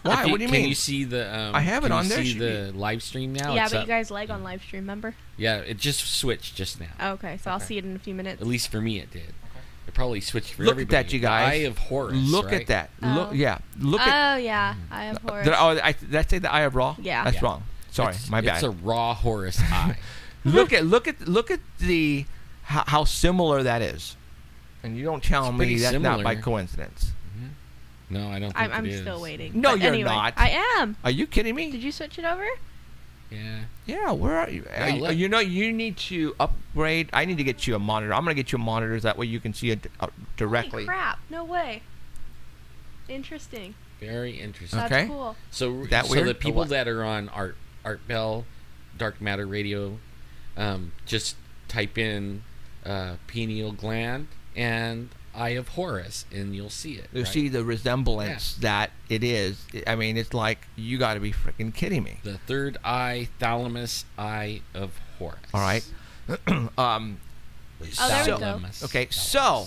Why? What do you mean? Can you see the? I have it on there. Can you Should see the live stream now? Yeah, It's but up. you guys lag on live stream, remember? Yeah, it just switched just now. Okay, so I'll see it in a few minutes. At least for me, it did. could probably switch for Look everybody. at that, you guys. The Eye of Horus. Look right? at that. Oh. Look, yeah. Look at. Oh yeah, I have horror. Did I say the Eye of Ra? Yeah. That's Yeah. wrong. Sorry, my bad. It's a raw Horus eye. Look at the how similar that is, and you don't tell It's me pretty that's not by similar. coincidence. No, I don't think I'm it is. still waiting. No, But you're anyway, not. I am. Are you kidding me? Did you switch it over? Yeah. Yeah, where are you? Yeah, look. You know, you need to upgrade. I need to get you a monitor. I'm gonna get you a monitor that way you can see it directly. Holy crap! No way. Interesting. Very interesting. Okay. That's cool. So, That weird? the Or people what? that are on Art Bell, Dark Matter Radio, just type in pineal gland and Eye of Horus, and you'll see it. You right? see the resemblance that it is. I mean, it's like you got to be freaking kidding me. the third eye, thalamus, Eye of Horus. All right. Oh, there we go. Thalamus, Okay. thalamus. So,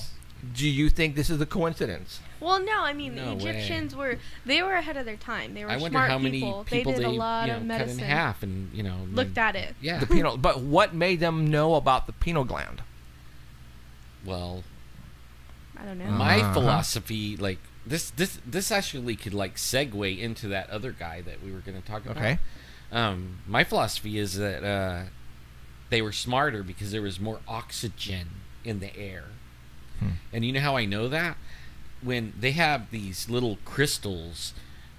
do you think this is a coincidence? Well, no, I mean No the way. Egyptians were ahead of their time. They were I wonder smart how many people. people they did a they lot you know, of cut medicine. in half, and Looked at it. Yeah. The pineal. But what made them know about the pineal gland? Well, I don't know. my Uh-huh. philosophy, like this actually could like segue into that other guy that we were going to talk about. Okay. My philosophy is that they were smarter because there was more oxygen in the air. And you know how I know that? When they have these little crystals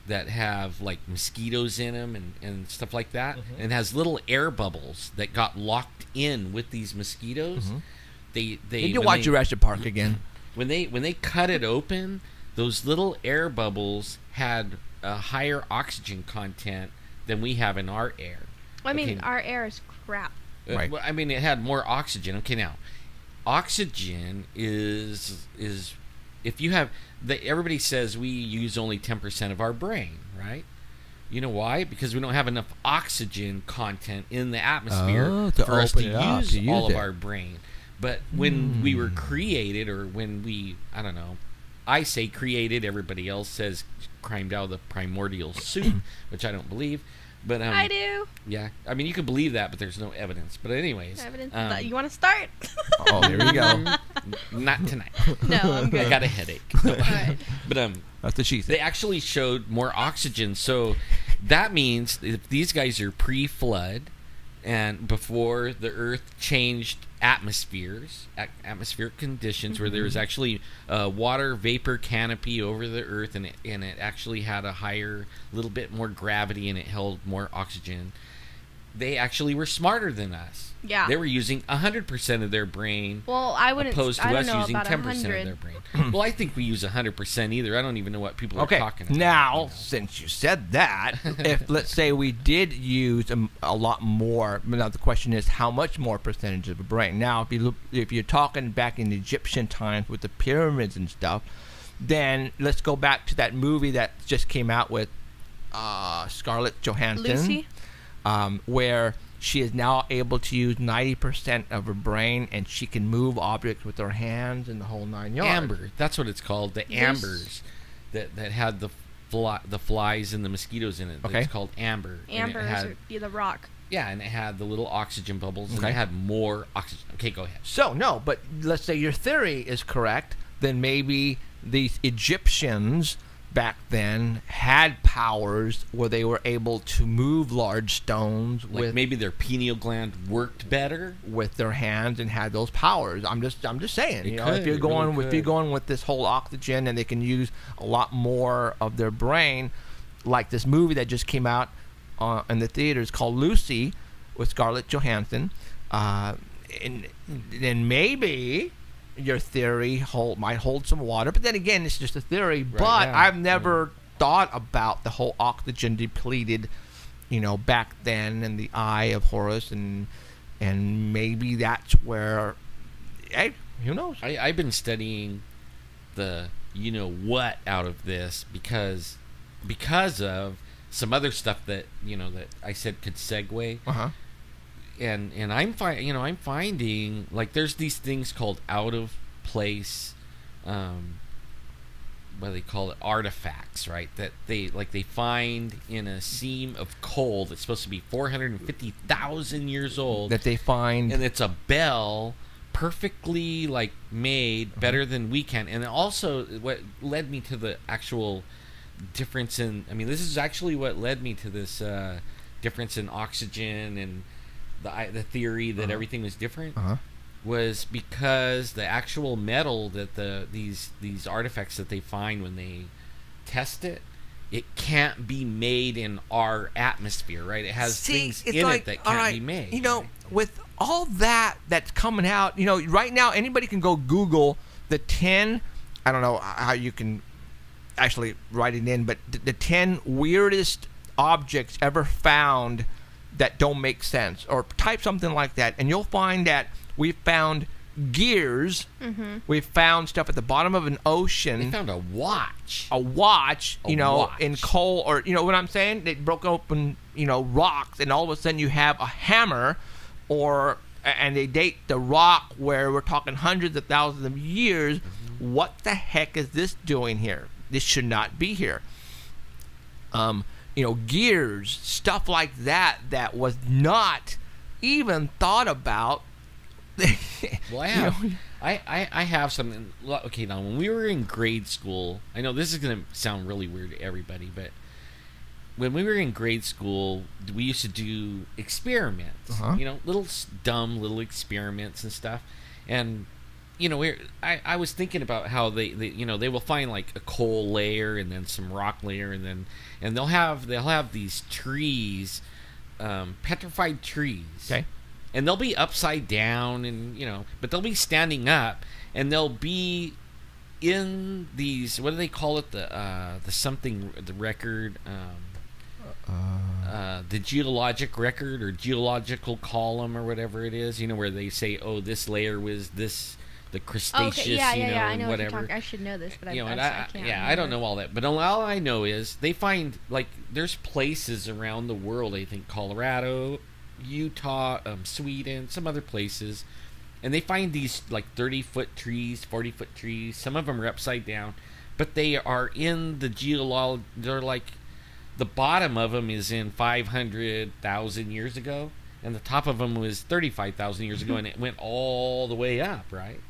that have like mosquitoes in them and stuff like that, and it has little air bubbles that got locked in with these mosquitoes. They Did you when watch they- Jurassic Park again? when they cut it open, those little air bubbles had a higher oxygen content than we have in our air. I mean, Okay. our air is crap. Right. Well, I mean, it had more oxygen. Okay, now, oxygen is if you have everybody says we use only 10% of our brain, right? You know why? Because we don't have enough oxygen content in the atmosphere Oh, to for us to open it up, use to use all of it. our brain. But when we were created, or when we, I don't know, I say created, everybody else says climbed out of the primordial soup, which I don't believe. But I do. yeah, I mean, you can believe that, but there's no evidence. But anyways, Evidence of that. You want to start? Oh, there you go. not tonight. No, I'm I good. got a headache. All right. But That's the she they said. actually showed more oxygen, so that means if these guys are pre-flood and before the Earth changed atmospheric conditions, where there was actually a water vapor canopy over the Earth, and it actually had a higher, little bit more gravity, and it held more oxygen. They actually were smarter than us. Yeah. They were using 100% of their brain, Well, I wouldn't. opposed to I don't us know using about 10% of 100. their brain. Well, I think we use 100% either. I don't even know what people Okay, are talking about. now, since you said that, if, let's say, we did use a lot more, now the question is, how much more percentage of the brain? Now, if you're talking back in Egyptian times with the pyramids and stuff, then let's go back to that movie that just came out with Scarlett Johansson. Lucy? Where she is now able to use 90% of her brain, and she can move objects with her hands and the whole 9 yards. Amber, that's what it's called. The ambers that had the flies and the mosquitoes in it. Okay. It's called amber. And it Ambers had- or the rock. yeah, and it had the little oxygen bubbles, and Okay. it had more oxygen. Okay, go ahead. So, no, but let's say your theory is correct, then maybe these Egyptians back then had powers where they were able to move large stones Like maybe their pineal gland worked better. with their hands and had those powers. I'm just saying, It you know, could, if you're it going really if you're could. going with this whole oxygen and they can use a lot more of their brain, like this movie that just came out in the theaters called Lucy with Scarlett Johansson, and maybe your theory might hold some water, but then again, it's just a theory. But yeah, I've never thought about the whole oxygen depleted, you know, back then, and the Eye of Horus, and maybe that's where, hey, who knows? I've been studying the what out of this because of some other stuff that that I said could segue. And I'm finding like there's these things called out of place, what do they call it, artifacts, right? That they find in a seam of coal that's supposed to be 450,000 years old, That they find. and it's a bell perfectly like made, better than we can. And also what led me to the actual difference in, I mean, this is actually what led me to this difference in oxygen and the theory that everything was different was because the actual metal that these artifacts that they find when they test it, it can't be made in our atmosphere, right? It has things in it that can't be made. You know, right? with all that's coming out, you know, right now anybody can go Google the 10, I don't know how you can actually write it in, but the 10 weirdest objects ever found that don't make sense, or type something like that, and you'll find that we found gears. We found stuff at the bottom of an ocean. They found a watch. In coal, or you know what I'm saying? They broke open, rocks, and all of a sudden you have a hammer, and they date the rock where we're talking hundreds of thousands of years. What the heck is this doing here? This should not be here. Gears, stuff like that was not even thought about. Well, I have something. Okay, now when we were in grade school, I know this is going to sound really weird to everybody, but when we were in grade school, we used to do experiments. Little dumb little experiments and stuff. And I was thinking about how they will find like a coal layer and then some rock layer, and they'll have these trees, petrified trees. Okay. And they'll be upside down, and but they'll be standing up, and they'll be in these, what do they call it? The record, the geologic record or geological column or whatever it is. Where they say, oh, this layer was the crustaceous, I know whatever. What you're I should know this, but I can't. I don't know all that, but all I know is they find, like, there's places around the world. I think Colorado, Utah, Sweden, some other places, and they find these like 30-foot trees, 40-foot trees. Some of them are upside down, but they are in the they're like, the bottom of them is in 500,000 years ago, and the top of them was 35,000 years ago, and it went all the way up, right?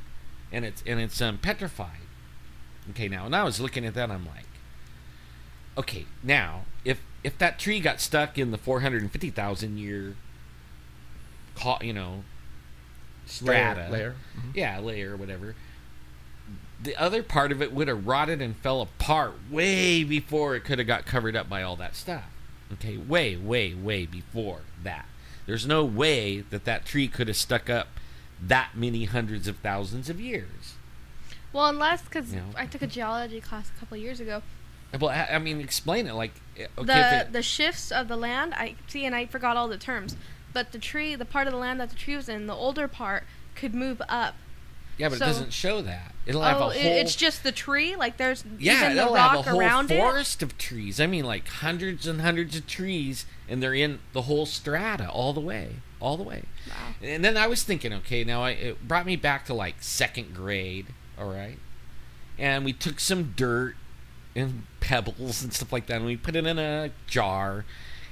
And it's petrified. Okay, now, and I was looking at that, and I'm like, okay, now if that tree got stuck in the 450,000 year strata, layer. Layer, whatever, the other part of it would have rotted and fell apart way before it could have got covered up by all that stuff. Okay, way before that. There's no way that tree could have stuck up that many hundreds of thousands of years. Well, unless, because I took a geology class a couple of years ago. Well, I mean, explain it. Like, okay, the shifts of the land, and I forgot all the terms. But the part of the land that the tree was in, the older part, could move up. Yeah, but it doesn't show that. It'll have a whole... it's just the tree? Like, there's even the it'll rock have a around whole it? forest of trees. I mean, like, hundreds and hundreds of trees, and they're in the whole strata all the way. Wow. And then I was thinking, okay, now it brought me back to, like, second grade, all right? And we took some dirt and pebbles and stuff like that, and we put it in a jar,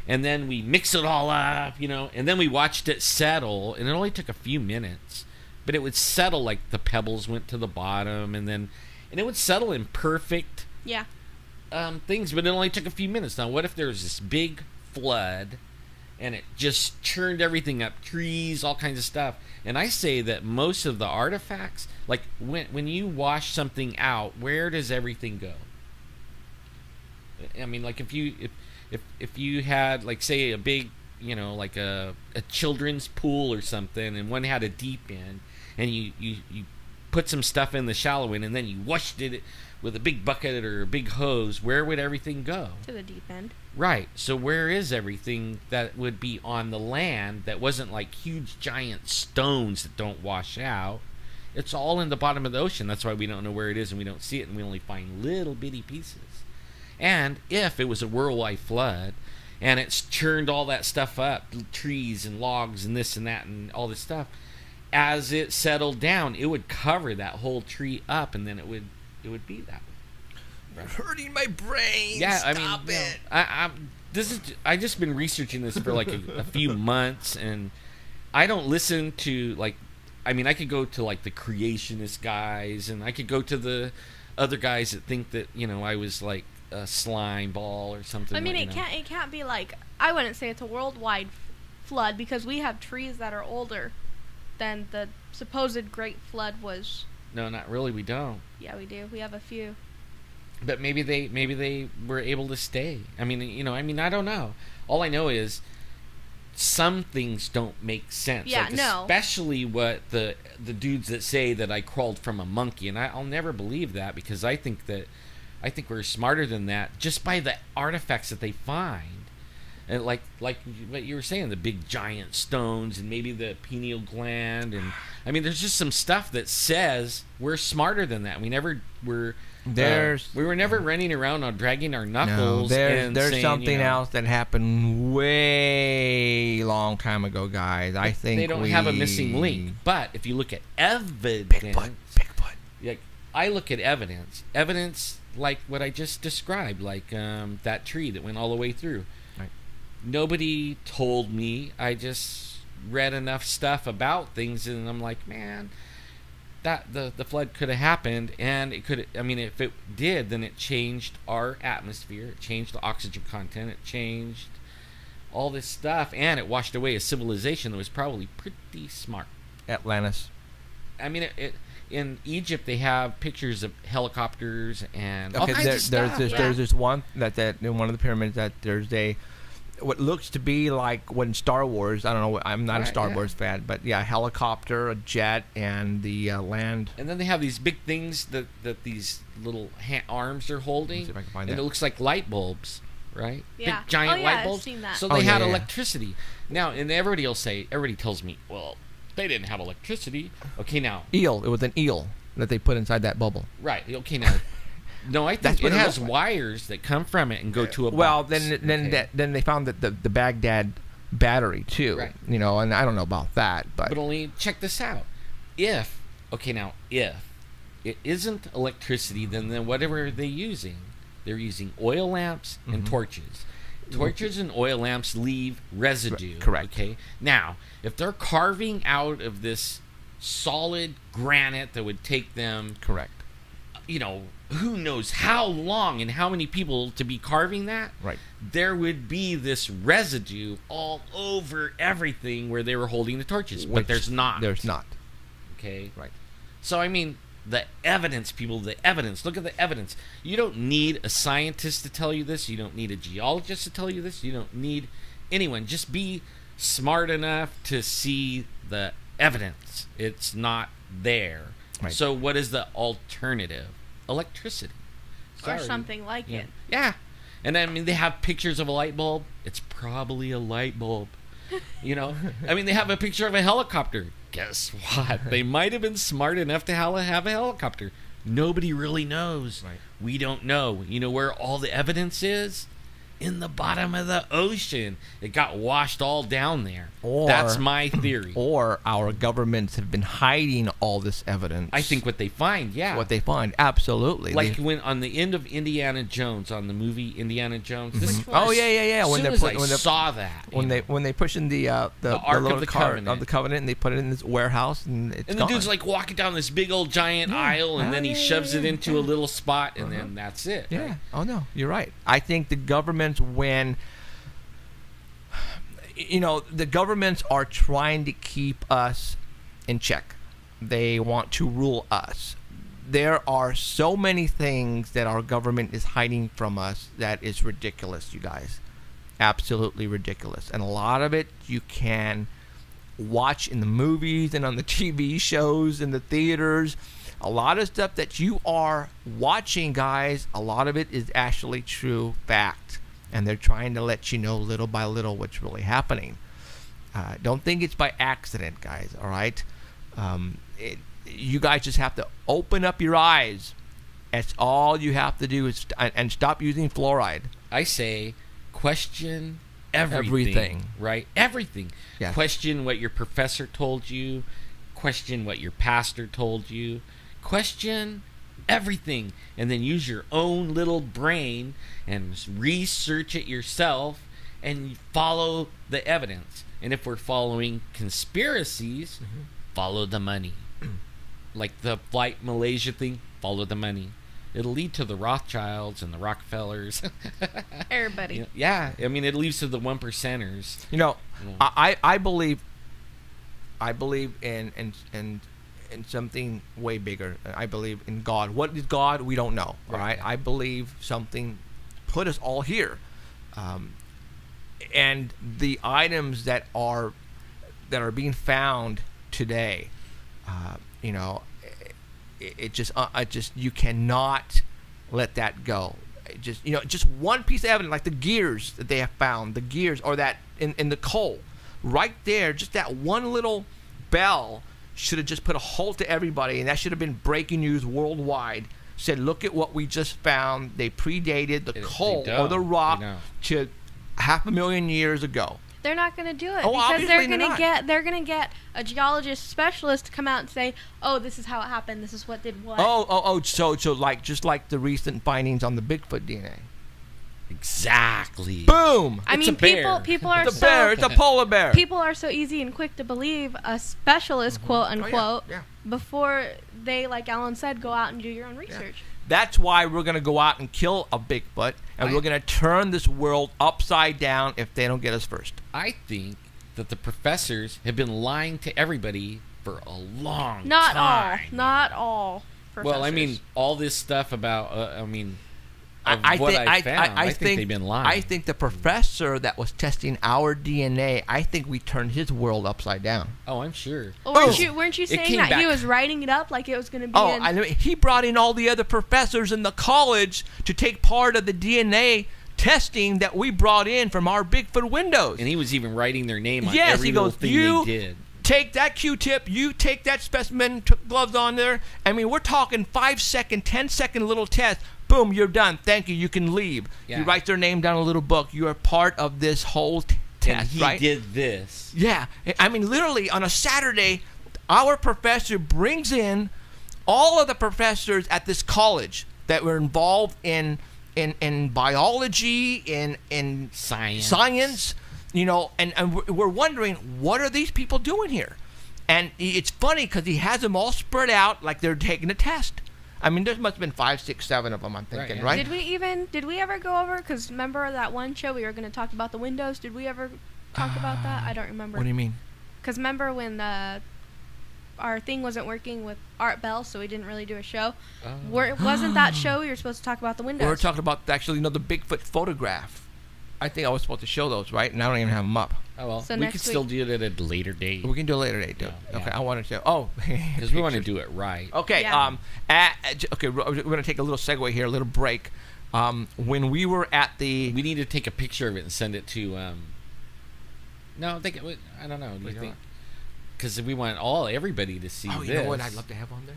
and then we mixed it all up, and then we watched it settle, and it only took a few minutes, but it would settle, like the pebbles went to the bottom, and it would settle in perfect things, but it only took a few minutes. Now, what if there was this big flood, and it just churned everything up, trees, all kinds of stuff? And I say that most of the artifacts, like when you wash something out, where does everything go? I mean, like if you had, like, say a big, like a children's pool or something, and one had a deep end, and you put some stuff in the shallow end, and then you washed it with a big bucket or a big hose, where would everything go? To the deep end. Right. So where is everything that would be on the land that wasn't like huge giant stones that don't wash out? It's all in the bottom of the ocean. That's why we don't know where it is, and we don't see it, and we only find little bitty pieces. And if it was a worldwide flood, and it's churned all that stuff up, trees and logs and this and that and all this stuff, as it settled down, it would cover that whole tree up, and then it would be that way. Right. Hurting my brain. Yeah, Stop it. I just been researching this for like a few months, and I don't listen to, like, I mean, I could go to like the creationist guys, and I could go to the other guys that think that, you know, I was like a slime ball or something. I mean, like, it can't be like, I wouldn't say it's a worldwide flood, because we have trees that are older than the supposed Great Flood was. No, not really. We don't. Yeah, we do. We have a few. But maybe they were able to stay. I mean, you know, I don't know. All I know is some things don't make sense. Yeah, like, no. Especially what the dudes that say that I crawled from a monkey, and I'll never believe that, because I think we're smarter than that just by the artifacts that they find. And like what you were saying, the big giant stones and maybe the pineal gland, and I mean, there's just some stuff that says we're smarter than that. We never were. We were never running around on dragging our knuckles. No, and there's saying, something you know, else that happened way long time ago, guys. I think they don't have a missing link. But if you look at evidence, Bigfoot. like I look at evidence like what I just described, like that tree that went all the way through. Right. Nobody told me. I just read enough stuff about things, and I'm like, man, that the flood could have happened, and it could. I mean, if it did, then it changed our atmosphere. It changed the oxygen content. It changed all this stuff, and it washed away a civilization that was probably pretty smart. Atlantis. I mean, in Egypt they have pictures of helicopters and all Okay, kinds of stuff. there's this one that in one of the pyramids that there's what looks to be like when Star Wars. I don't know. I'm not a Right, Star yeah. Wars fan, but yeah, helicopter, a jet, and the land. And then they have these big things that these little arms are holding, Let's see if I can find and that. it looks like light bulbs, right? Yeah. Big giant Oh, yeah, light I've bulbs. seen that. So Oh, they had yeah. electricity. Now, and everybody tells me, well, they didn't have electricity. Okay, now, Eel. It was an eel that they put inside that bubble. right? Okay, now, no, I That's think what it it has looked like. wires that come from it and go to a Well, box. Okay. then they found that the Baghdad battery too. Right. You know, and I don't know about that, but only check this out. If it isn't electricity, then whatever are they using? They're using oil lamps and torches. Torches and oil lamps leave residue. Correct. Okay. Now, if they're carving out of this solid granite that would take them, correct. you know, who knows how long and how many people to be carving that, Right. there would be this residue all over everything where they were holding the torches. But Which there's not. There's not. Okay. Right. So, I mean, the evidence, people, the evidence. Look at the evidence. You don't need a scientist to tell you this. You don't need a geologist to tell you this. You don't need anyone. Just be smart enough to see the evidence. It's not there. Right. So, what is the alternative? Electricity. Or Sorry. something like Yeah. it. Yeah. And I mean, they have pictures of a light bulb. It's probably a light bulb. You know? I mean, they have a picture of a helicopter. Guess what? They might have been smart enough to have a helicopter. Nobody really knows. Right. We don't know. You know where all the evidence is? In the bottom of the ocean. It got washed all down there. Or- That's my theory. Or our governments have been hiding all this evidence. I think what they find, yeah. what they find, absolutely. Like They- when on the end of Indiana Jones, on the movie Indiana Jones. This, Which one? Oh yeah. As When soon they as put I when they saw that, when you know. they push in the Ark of little the cart Covenant. of the Covenant, and they put it in this warehouse, and it's And gone. the dude's like walking down this big old giant aisle, and then he shoves it into a little spot, and then that's it. yeah. right? Oh no, you're right. I think the governments, when the governments are trying to keep us in check. They want to rule us. There are so many things that our government is hiding from us that is ridiculous, you guys. Absolutely ridiculous. And a lot of it you can watch in the movies and on the TV shows in the theaters. A lot of stuff that you are watching, guys, a lot of it is actually true fact. And they're trying to let you know little by little what's really happening. Don't think it's by accident, guys, all right? You guys just have to open up your eyes. That's all you have to do, and stop using fluoride. I say question everything. Everything. Right? Everything. Yes. Question what your professor told you. Question what your pastor told you. Question everything. And then use your own little brain and research it yourself and follow the evidence. And if we're following conspiracies, follow the money. Like the Flight Malaysia thing, follow the money. It'll lead to the Rothschilds and the Rockefellers. Everybody. Yeah, I mean, it leads to the 1%ers. I believe in something way bigger. I believe in God. What is God? We don't know. All right. I believe something put us all here, and the items that are being found today, it just you cannot let that go. Just one piece of evidence, like the gears that they have found, the gears, or that in the coal, right there, just that one little bell should have just put a halt to everybody, and that should have been breaking news worldwide. Said, look at what we just found. They predated the coal or the rock to 500,000 years ago. They're not going to do it Oh, because obviously they're going to get a geologist specialist to come out and say, "Oh, this is how it happened. This is what did what." So like just like the recent findings on the Bigfoot DNA. Exactly. Boom. I mean, people are It's a bear. It's a polar bear. People are so easy and quick to believe a specialist, quote unquote, before they, like Alan said, go out and do your own research. That's why we're going to go out and kill a Bigfoot, and we're going to turn this world upside down if they don't get us first. I think that the professors have been lying to everybody for a long time. Not all professors. Well, I mean, all this stuff about, I think they've been lying. I think the professor that was testing our DNA, I think we turned his world upside down. Oh, I'm sure. Well, weren't you saying that he was writing it up like it was going to be I know. He brought in all the other professors in the college to take part of the DNA testing that we brought in from our Bigfoot windows. And he was even writing their name on every little thing they did. Take that Q-tip, you take that specimen, took gloves on there. I mean, we're talking 5-second, 10-second little test. Boom, you're done. Thank you. You can leave. Yeah. You write their name down in a little book. You are part of this whole test, and right? he did this. Yeah. I mean, literally, on a Saturday, our professor brings in all of the professors at this college that were involved in biology, in science, and we're wondering, what are these people doing here? And it's funny because he has them all spread out like they're taking a test. I mean, there must have been 5, 6, 7 of them, I'm thinking, right? Did we ever go over, because remember that one show we were going to talk about the windows? Did we ever talk about that? I don't remember. What do you mean? Because remember when our thing wasn't working with Art Bell, so we didn't really do a show? Wasn't that show we were supposed to talk about the windows? We were talking about, actually, the Bigfoot photograph. I think I was supposed to show those, right? And I don't even have them up. Oh, well, so we could still do it at a later date. We can do a later date, too. Yeah. Okay, I wanted to. Oh. Because we want to do it right. Okay, yeah. Okay, we're going to take a little segue here, a little break. When we were at the... We need to take a picture of it and send it to... No, I don't know. Do you think? Because we want everybody to see this. Oh, you know what I'd love to have on there?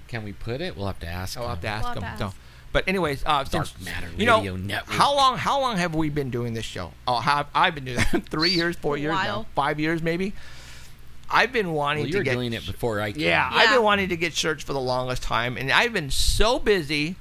Can we put it? We'll have to ask them. I'll have to ask them. No. But anyways, Dark Matter Radio Network. how long have we been doing this show? I've been doing that 3 years, 4 years now, 5 years maybe. I've been wanting to get... you were doing it before I came. Yeah, I've been wanting to get shirts for the longest time, and I've been so busy,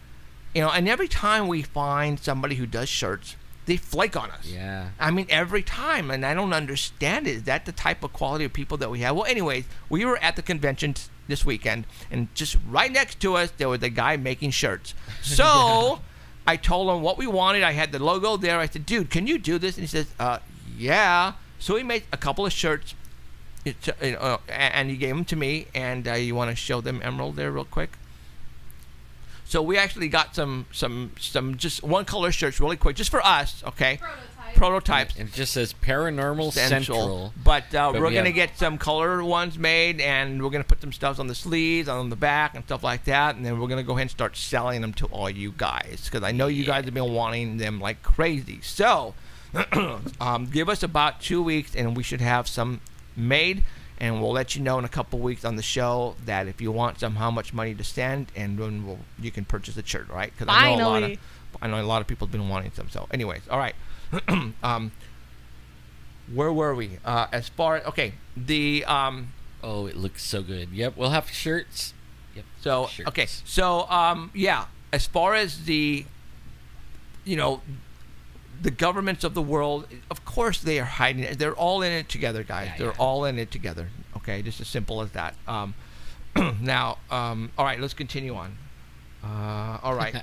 and every time we find somebody who does shirts, they flake on us. Yeah. I mean, every time, and I don't understand it. Is that the type of quality of people that we have? Well, anyways, we were at the convention this weekend, and just right next to us, there was a guy making shirts. So I told him what we wanted. I had the logo there. I said, dude, can you do this? And he says, yeah. So he made a couple of shirts, and he gave them to me. And you want to show them, Emerald, there real quick? So we actually got some just one color shirts really quick, just for us, okay? Prototypes. And it just says Paranormal Central. But we're going to get some color ones made, and we're going to put some stuff on the sleeves, on the back, and stuff like that. And then we're going to go ahead and start selling them to all you guys, because I know you guys have been wanting them like crazy. So give us about 2 weeks, and we should have some made. And we'll let you know in a couple weeks on the show that if you want some, how much money to send, and then you can purchase a shirt, right? Because I know a lot of people have been wanting some. So, anyways, all right. Where were we? As far the oh, it looks so good. Yep, we'll have shirts. Yep. So shirts. okay, so yeah. As far as the governments of the world, of course they are hiding it. They're all in it together, guys. They're all in it together. Okay, just as simple as that. Now, all right, let's continue on. All right,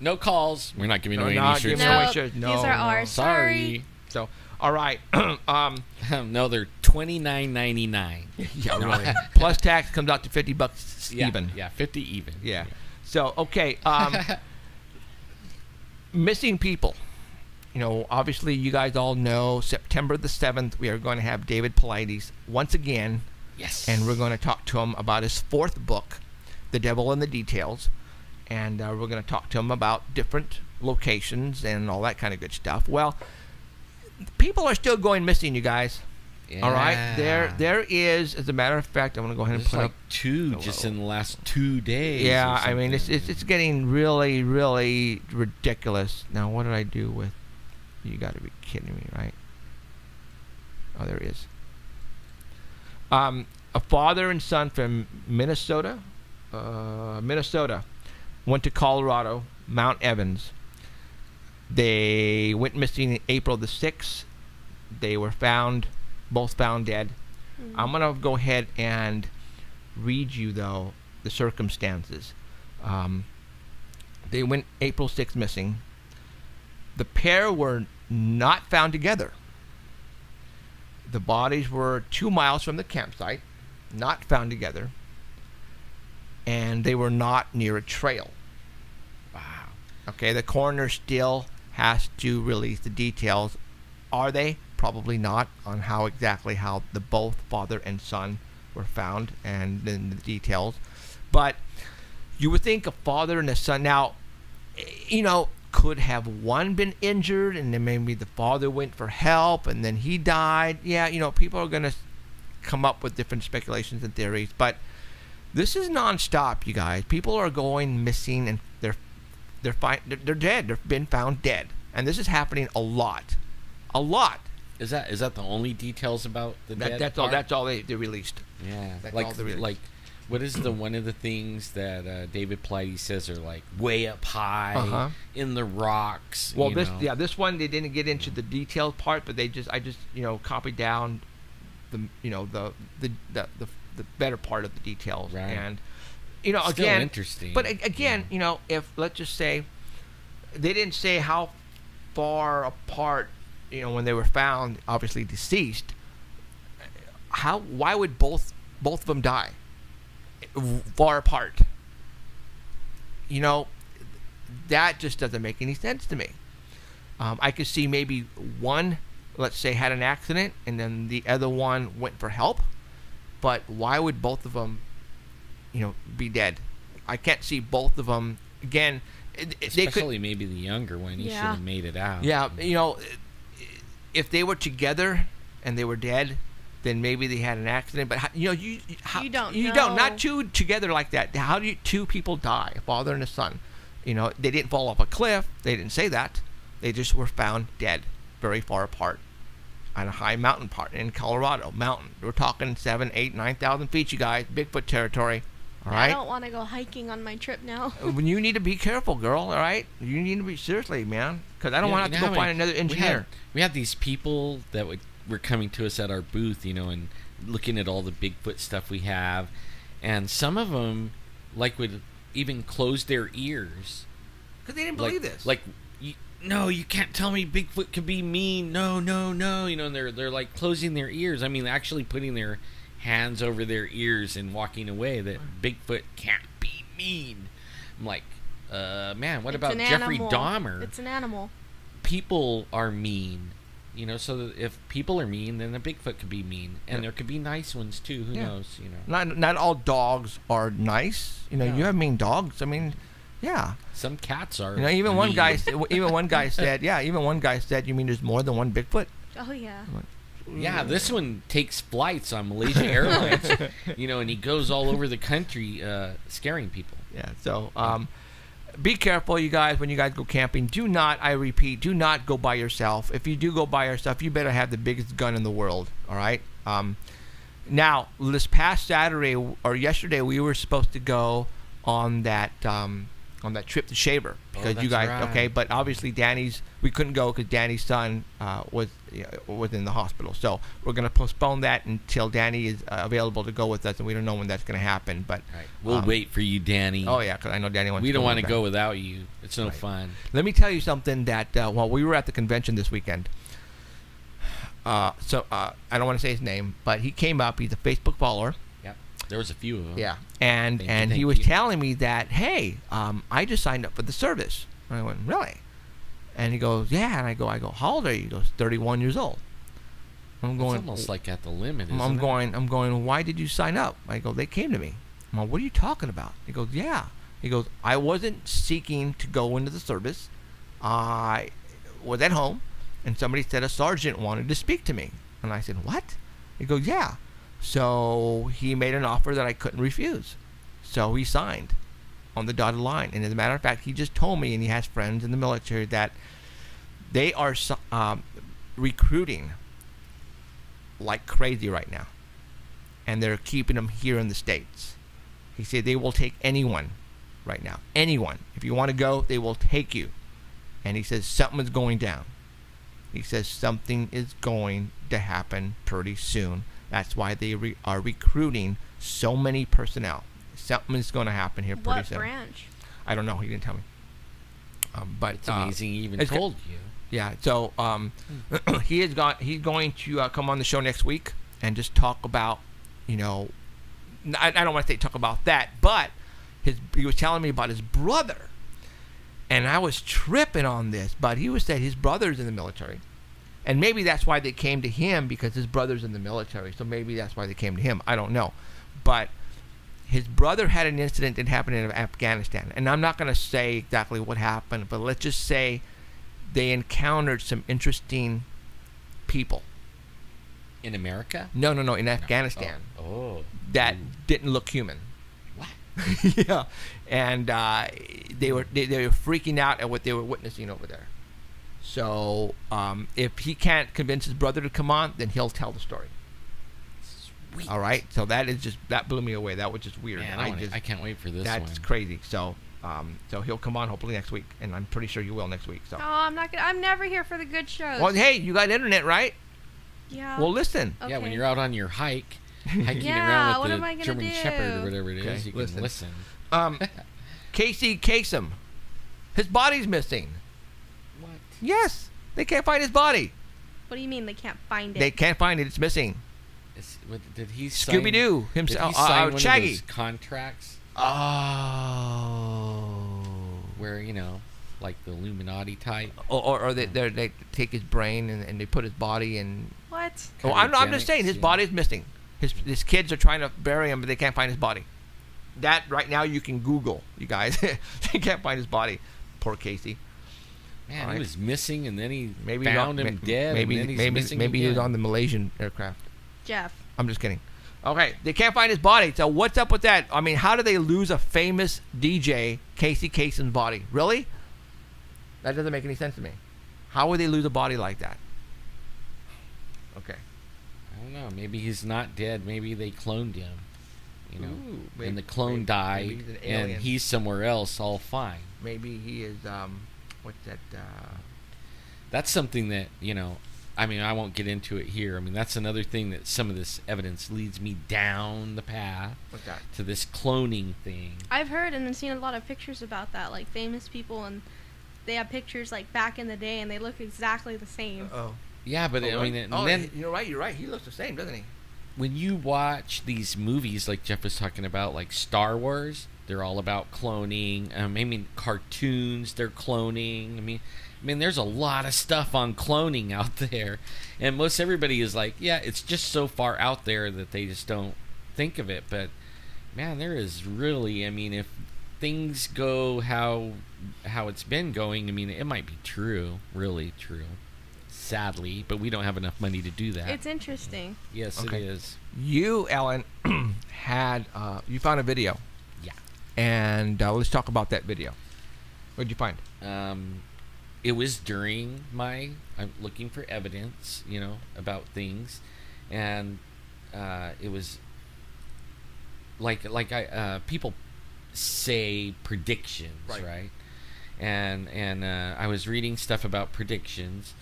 no calls. We're not giving away not any shirts. giving away shirts. These are ours. Sorry. So, all right. No, they're $29.99. Yeah, really. Plus tax comes out to $50 even. Yeah, 50 even. Yeah. So, okay. Missing people. You know, obviously, you guys all know September the 7th, we are going to have David Paulides once again. Yes. And we're going to talk to him about his 4th book, The Devil in the Details. And we're going to talk to him about different locations and all that kind of good stuff. Well, people are still going missing, you guys. Yeah. All right? There is, as a matter of fact, I'm going to go ahead and There's play. like 2 just in the last 2 days. Yeah, or I mean, it's getting really, really ridiculous. Now, what did I do with... You got to be kidding me, right? Oh, there he is. A father and son from Minnesota went to Colorado, Mount Evans. They went missing April the 6th. They were both found dead. I'm going to go ahead and read you, though, the circumstances. They went April 6th missing. The pair were not found together. The bodies were 2 miles from the campsite, not found together, and they were not near a trail. Wow. Okay, the coroner still has to release the details. Are they? Probably not, on how the both father and son were found and then the details. But you would think a father and a son. Now, you know, could have one been injured and then maybe the father went for help and then he died. Yeah, you know, people are going to come up with different speculations and theories, but this is nonstop, you guys. People are going missing and they're dead. They've been found dead, and this is happening a lot. Is that the only details about the dead? That's all they released. Yeah, that's all they released. Like, what is one of the things that David Paulides says are like way up high in the rocks? Well, this one they didn't get into the detailed part, but I just copied down the better part of the details. Right. And Still again, interesting. But again, if let's just say they didn't say how far apart, when they were found, obviously deceased. Why would both of them die far apart? That just doesn't make any sense to me. I could see maybe one, let's say, had an accident and then the other one went for help, but why would both of them be dead? I can't see both of them again. Especially maybe the younger one. He should have made it out. Yeah, if they were together and they were dead, then maybe they had an accident. But you don't know. Not two together like that. How do two people die, a father and a son? They didn't fall off a cliff. They didn't say that. They just were found dead, very far apart, on a high mountain part in Colorado. Mountain. We're talking 7,000, 8,000, 9,000 feet, you guys. Bigfoot territory. All right. I don't want to go hiking on my trip now. You need to be careful, girl. All right. You need to be seriously, man, because I don't want to have to go find another engineer. We had these people that were coming to us at our booth, and looking at all the Bigfoot stuff we have, and some of them would even close their ears because they didn't believe this. No, you can't tell me Bigfoot could be mean. No. And they're like closing their ears. I mean, actually putting their hands over their ears and walking away. That Bigfoot can't be mean. I'm like, man, what about Jeffrey Dahmer? It's an animal. People are mean. So if people are mean, then the Bigfoot could be mean, and there could be nice ones too. Who knows? Not all dogs are nice. You have mean dogs. I mean, yeah. Some cats are. Even one guy said, you mean there's more than one Bigfoot? Oh yeah. Yeah, this one takes flights on Malaysia Airlines, and he goes all over the country scaring people. Yeah, so be careful, you guys, when you guys go camping. I repeat, do not go by yourself. If you do go by yourself, you better have the biggest gun in the world, all right? Now, this past Saturday or yesterday, we were supposed to go on that on that trip to Shaver because you that's guys right. okay. But obviously we couldn't go because Danny's son was in the hospital. So we're gonna postpone that until Danny is available to go with us, and we don't know when that's gonna happen. But Right. We'll wait for you, Danny. oh yeah, because I know Danny wants. We to don't want to with go that. without you. It's no Right. fun. Let me tell you something that while we were at the convention this weekend, I don't want to say his name, but he came up. He's a Facebook follower. Yep. There was a few of them. Yeah, and Thank he you. was telling me that, hey, I just signed up for the service. And I went, really? And he goes, yeah. And I go, how old are you? He goes, 31 years old. I'm It's going, almost like at the limit, isn't I'm it? going. Why did you sign up? I go, they came to me. I'm like, what are you talking about? He goes, yeah. He goes, I wasn't seeking to go into the service. I was at home, and somebody said a sergeant wanted to speak to me. And I said, what? He goes, yeah. So he made an offer that I couldn't refuse. So he signed on the dotted line. And as a matter of fact, he just told me, and he has friends in the military, that they are recruiting like crazy right now. And they're keeping them here in the States. He said they will take anyone right now. Anyone. If you want to go, they will take you. And he says something is going down. He says something is going to happen pretty soon. That's why they are recruiting so many personnel. Something is going to happen here pretty What soon. branch? I don't know. He didn't tell me. But It's amazing he even it's told you. yeah. So he's going to come on the show next week and just talk about, I don't want to say talk about that, but he was telling me about his brother. And I was tripping on this, but he was saying his brother's in the military. And maybe that's why they came to him, because his brother's in the military. So maybe that's why they came to him. I don't know. But his brother had an incident that happened in Afghanistan. And I'm not going to say exactly what happened, but let's just say they encountered some interesting people. In America? No, in Afghanistan. Oh. That didn't look human. What? Yeah, and they were freaking out at what they were witnessing over there. So if he can't convince his brother to come on, then he'll tell the story. Sweet. All right. So that blew me away. That was just weird. Man, I can't wait for this That's one. crazy. So he'll come on hopefully next week, and I'm pretty sure you will next week. So. Oh, I'm never here for the good shows. Well, hey, you got internet, right? Yeah. Well, listen. Okay. Yeah, when you're out on your hiking Yeah, around what with am I the gonna German do? Shepherd or whatever it is, Okay, you can listen. Casey Kasem, his body's missing. What? Yes, they can't find his body. What do you mean they can't find it? They can't find it. It's missing. Did he sign? Scooby Doo Did himself. he sign one Shaggy. of those contracts Oh. where like the Illuminati type? Or they take his brain and they put his body in. What? Oh, I'm just saying his yeah. body's missing. His kids are trying to bury him, but they can't find his body. That right now you can Google, you guys. They can't find his body. Poor Casey. Man, All right. he was missing, and then he Maybe found him dead. Maybe and then he's missing he was again. on the Malaysian aircraft. Jeff. I'm just kidding. Okay, they can't find his body. So what's up with that? I mean, how do they lose a famous DJ, Casey Kasem's body? Really? That doesn't make any sense to me. How would they lose a body like that? Okay. I don't know. Maybe he's not dead. Maybe they cloned him. Ooh, And the clone died, maybe he's an and alien. he's somewhere else, all fine. Maybe he is. What's that? That's something that I mean, I won't get into it here. I mean, that's another thing that some of this evidence leads me down the path What's that? to this cloning thing. I've heard and seen a lot of pictures about that, like famous people, and they have pictures like back in the day, and they look exactly the same. Oh. Yeah, but I mean, and then you're right. You're right. He looks the same, doesn't he? when you watch these movies like Jeff was talking about, like Star Wars, they're all about cloning. I mean, cartoons, they're cloning. I mean, there's a lot of stuff on cloning out there, and most everybody is like, yeah, it's just so far out there that they just don't think of it. But man, there is really, I mean, if things go how it's been going, I mean, it might be true, really true. Sadly, but we don't have enough money to do that. It's interesting. Yes, Okay. it is. You, Ellen, had you found a video, Yeah. and let's talk about that video. What'd you find? It was during I'm looking for evidence, about things, and it was like people say predictions, right? And I was reading stuff about predictions,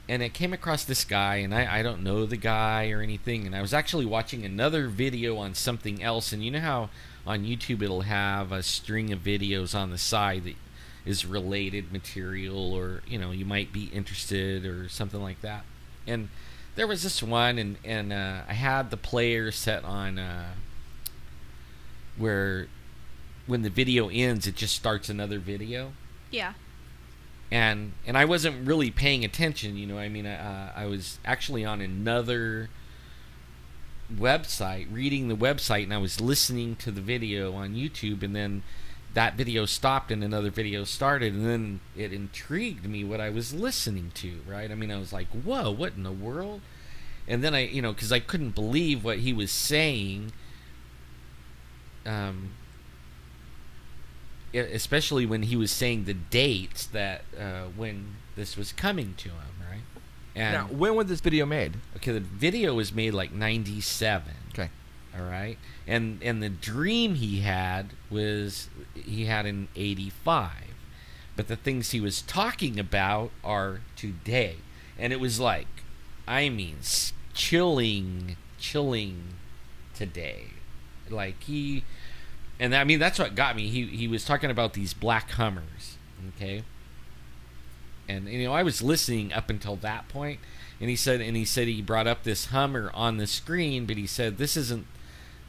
and I came across this guy, and I don't know the guy or anything, and I was actually watching another video on something else, and you know how on YouTube it'll have a string of videos on the side that is related material, or you might be interested or something like that. And there was this one, and I had the player set on where when the video ends, it just starts another video. Yeah. And I wasn't really paying attention, I was actually on another website, reading the website, and I was listening to the video on YouTube, and then that video stopped and another video started, and then it intrigued me what I was listening to, right? I was like, whoa, what in the world? And then because I couldn't believe what he was saying, especially when he was saying the dates that when this was coming to him, right? And Now, when was this video made? okay, the video was made like 97. Okay. All right, and the dream he had in 85, but the things he was talking about are today, and it was like, chilling today, like that's what got me. He was talking about these black Hummers, okay, and I was listening up until that point, and he said he brought up this Hummer on the screen, but he said this isn't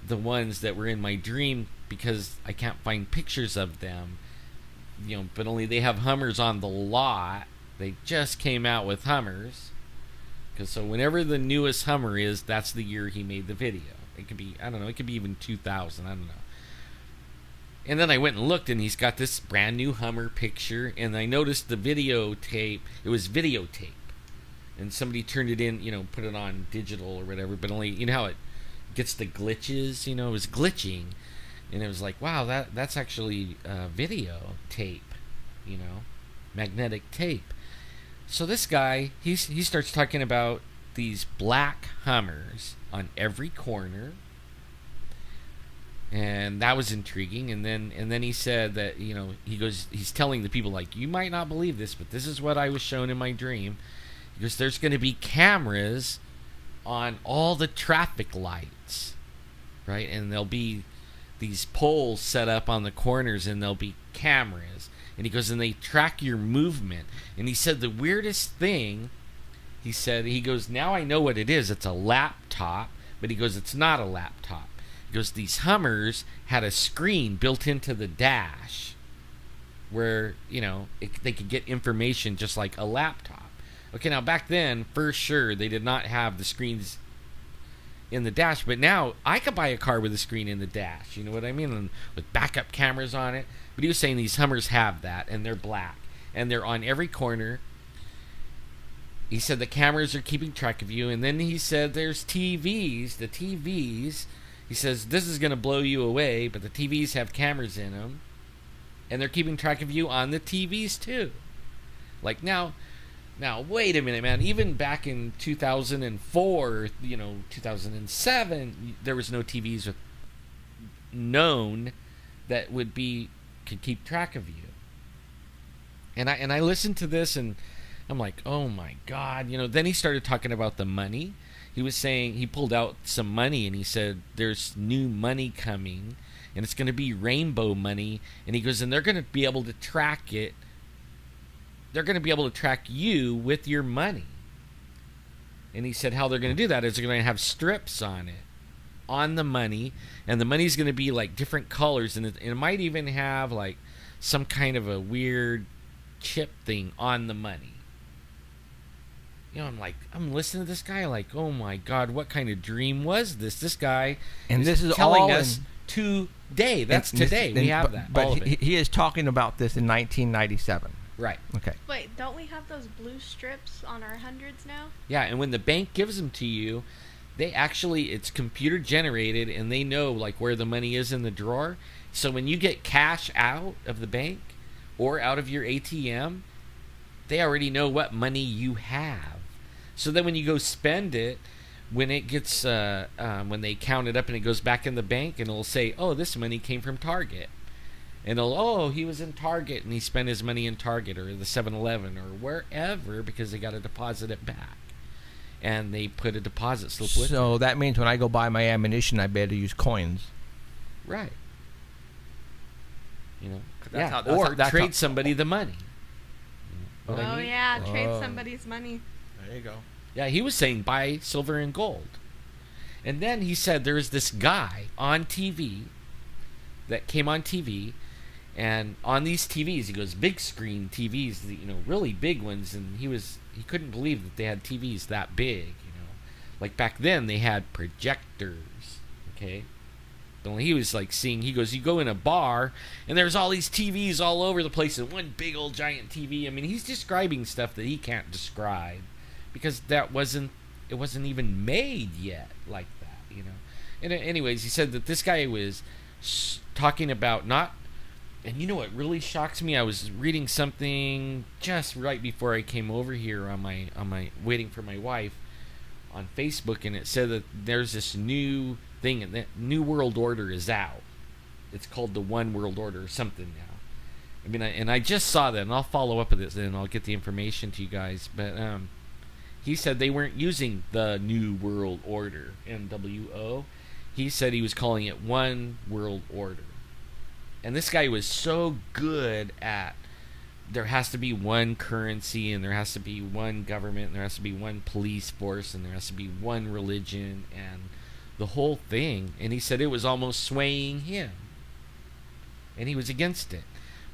the ones that were in my dream because I can't find pictures of them, but only they have Hummers on the lot. They just came out with Hummers, so whenever the newest Hummer is, that's the year he made the video. It could be, I don't know, it could be even 2000, I don't know. And then I went and looked, and he's got this brand new Hummer picture, and I noticed the videotape, it was videotape, and somebody turned it in, put it on digital or whatever, but only, how it gets the glitches, it was glitching, and it was like, wow, that's actually video tape, magnetic tape. So this guy, he starts talking about these black Hummers on every corner, and that was intriguing. And then he said that he's telling the people, like, you might not believe this, but this is what I was shown in my dream. He goes, there's going to be cameras on all the traffic lights, right? And there'll be these poles set up on the corners, and there'll be cameras. And he goes, and they track your movement. And he said the weirdest thing, he goes, now I know what it is. It's a laptop. But he goes, it's not a laptop. He goes, these Hummers had a screen built into the dash where, they could get information just like a laptop. Okay, now back then, for sure, they did not have the screens in the dash, but now I could buy a car with a screen in the dash, you know what I mean, and with backup cameras on it. But he was saying these Hummers have that, and they're black, and they're on every corner. He said the cameras are keeping track of you, and then he said there's TVs. The TVs, he says, this is going to blow you away, but the TVs have cameras in them, and they're keeping track of you on the TVs too. Like, now, wait a minute, man. Even back in 2004, 2007, there was no TVs known that could keep track of you. And I listened to this, and I'm like, oh my God. Then he started talking about the money. He was saying, he pulled out some money, and he said, there's new money coming, and it's going to be rainbow money. And he goes, and they're going to be able to track it. They're going to be able to track you with your money. And he said how they're going to do that is they're going to have strips on it, on the money, and the money's going to be like different colors, and it might even have like some kind of a weird chip thing on the money. I'm listening to this guy like, oh my God, what kind of dream was this? This guy this is telling all us today. That's today. We have that. But all of it. he is talking about this in 1997. Right. Okay. Wait, don't we have those blue strips on our hundreds now? Yeah, and when the bank gives them to you, it's computer generated, and they know like where the money is in the drawer. So when you get cash out of the bank or out of your ATM, they already know what money you have. So then when you go spend it, when it gets when they count it up and it goes back in the bank, and it'll say, oh, this money came from Target, and he was in Target and he spent his money in Target or the 7-Eleven or wherever because they got to deposit it back, and they put a deposit slip with it. So that means when I go buy my ammunition, I better use coins. Right. That's or that's trade somebody the money. You know what I mean? Yeah, trade somebody's money. There you go. Yeah, he was saying buy silver and gold. And then he said there's this guy on TV that came on TV, and on these TVs, he goes, big screen TVs, really big ones, and he couldn't believe that they had TVs that big, Like back then they had projectors, okay? He was like seeing, he goes, you go in a bar and there's all these TVs all over the place and one big old giant TV. I mean, he's describing stuff that he can't describe because it wasn't even made yet like that, And anyways, he said that this guy was talking about and you know what really shocks me? I was reading something just right before I came over here on my waiting for my wife on Facebook, and it said that there's this new thing, and the New World Order is out. It's called the One World Order or something now. I mean, and I just saw that, and I'll follow up with this, and I'll get the information to you guys. But he said they weren't using the New World Order, NWO. He said he was calling it One World Order. And this guy was so good at, there has to be one currency, and there has to be one government, and there has to be one police force, and there has to be one religion, and the whole thing. And he said it was almost swaying him, and he was against it.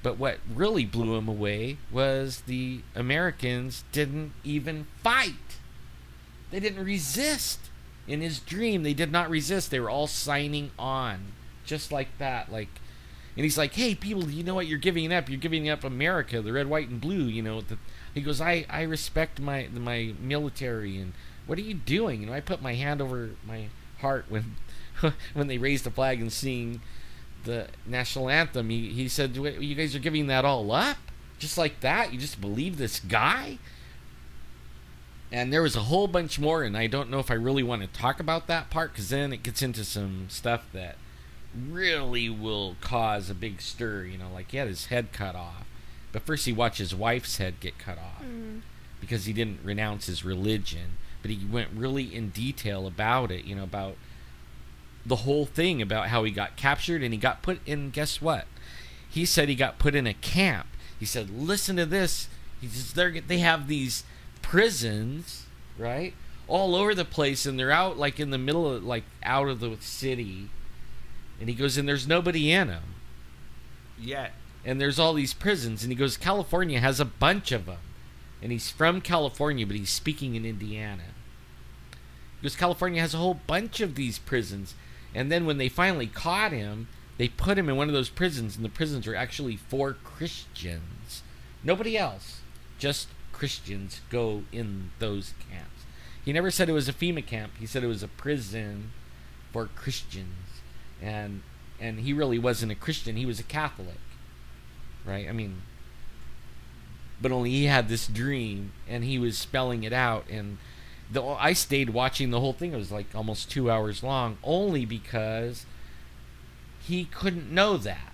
But what really blew him away was the Americans didn't even fight. They didn't resist. In his dream, they did not resist. They were all signing on, just like that. And he's like, hey, people, you know what you're giving up? You're giving up America, the red, white, and blue. He goes, I respect my military, and what are you doing? I put my hand over my heart when they raised the flag and sing the national anthem. He said, you guys are giving that all up? Just like that? You just believe this guy? And there was a whole bunch more, and I don't know if I really want to talk about that part, because then it gets into some stuff that really will cause a big stir, like he had his head cut off. But first he watched his wife's head get cut off because he didn't renounce his religion. But he went really in detail about it, about the whole thing, about how he got captured and he got put in, guess what? He said he got put in a camp. He said, listen to this. He says, they have these prisons, right, all over the place, and they're out in the middle of, out of the city. And he goes, and there's nobody in them yet. And there's all these prisons. And he goes, California has a bunch of them. And he's from California, but he's speaking in Indiana. He goes, California has a whole bunch of these prisons. And then when they finally caught him, they put him in one of those prisons. And the prisons are actually for Christians. Nobody else. Just Christians go in those camps. He never said it was a FEMA camp. He said it was a prison for Christians. And he really wasn't a Christian. He was a Catholic, right? I mean, but only he had this dream, and he was spelling it out. And I stayed watching the whole thing. It was almost 2 hours long, only because he couldn't know that.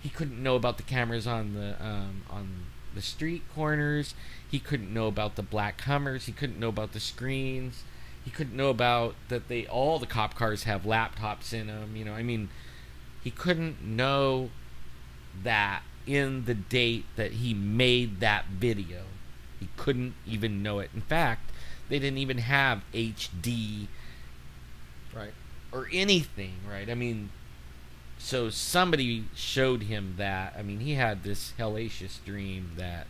He couldn't know about the cameras on the street corners. He couldn't know about the black Hummers. He couldn't know about the screens. He couldn't know about that all the cop cars have laptops in them. I mean, he couldn't know that in the date that he made that video. He couldn't even know it. In fact, they didn't even have HD, right, or anything, right? I mean, so somebody showed him that. I mean, he had this hellacious dream that,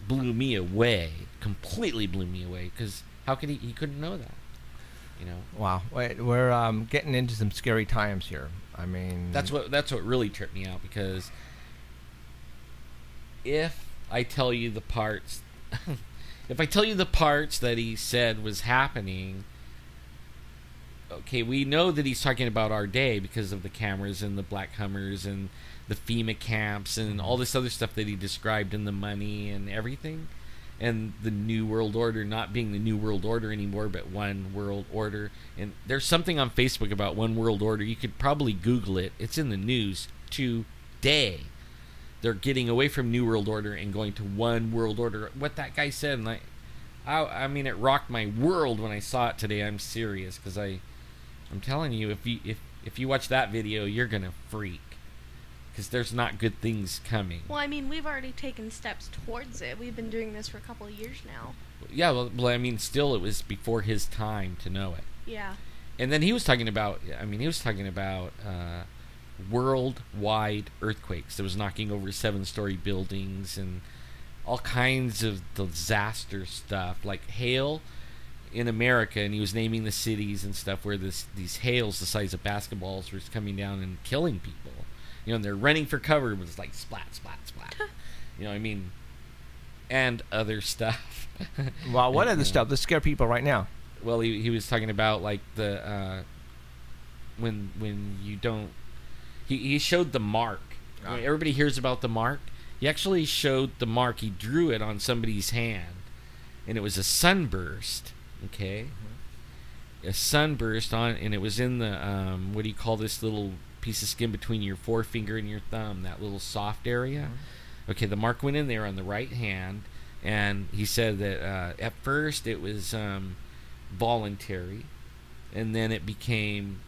blew me away, completely blew me away, because how could he couldn't know that, Wow, we're getting into some scary times here. I mean, that's what really tripped me out, because if I tell you the parts that he said was happening, okay, we know that he's talking about our day because of the cameras and the black Hummers and the FEMA camps and all this other stuff that he described, and the money and everything. and the New World Order not being the New World Order anymore, but One World Order. And there's something on Facebook about One World Order. You could probably Google it. It's in the news today. They're getting away from New World Order and going to One World Order. What that guy said, and I mean, it rocked my world when I saw it today. I'm serious, because I'm telling you, if you watch that video, you're gonna freak, because there's not good things coming. Well, I mean, we've already taken steps towards it. We've been doing this for a couple of years now. Yeah, well, I mean, still, it was before his time to know it. Yeah. And then he was talking about, worldwide earthquakes that was knocking over 7-story buildings and all kinds of disaster stuff, like hail in America, and he was naming the cities and stuff where these hails the size of basketballs was coming down and killing people. And they're running for cover, but it's like splat, splat, splat. I mean, and other stuff. Well, what other stuff that scare people right now? Well, he was talking about like the when you don't. He showed the mark. Everybody hears about the mark. He actually showed the mark. He drew it on somebody's hand, and it was a sunburst. Okay, a sunburst on, and it was in the what do you call this little piece of skin between your forefinger and your thumb? That little soft area. Okay, the mark went in there on the right hand, and he said that at first it was voluntary, and then it became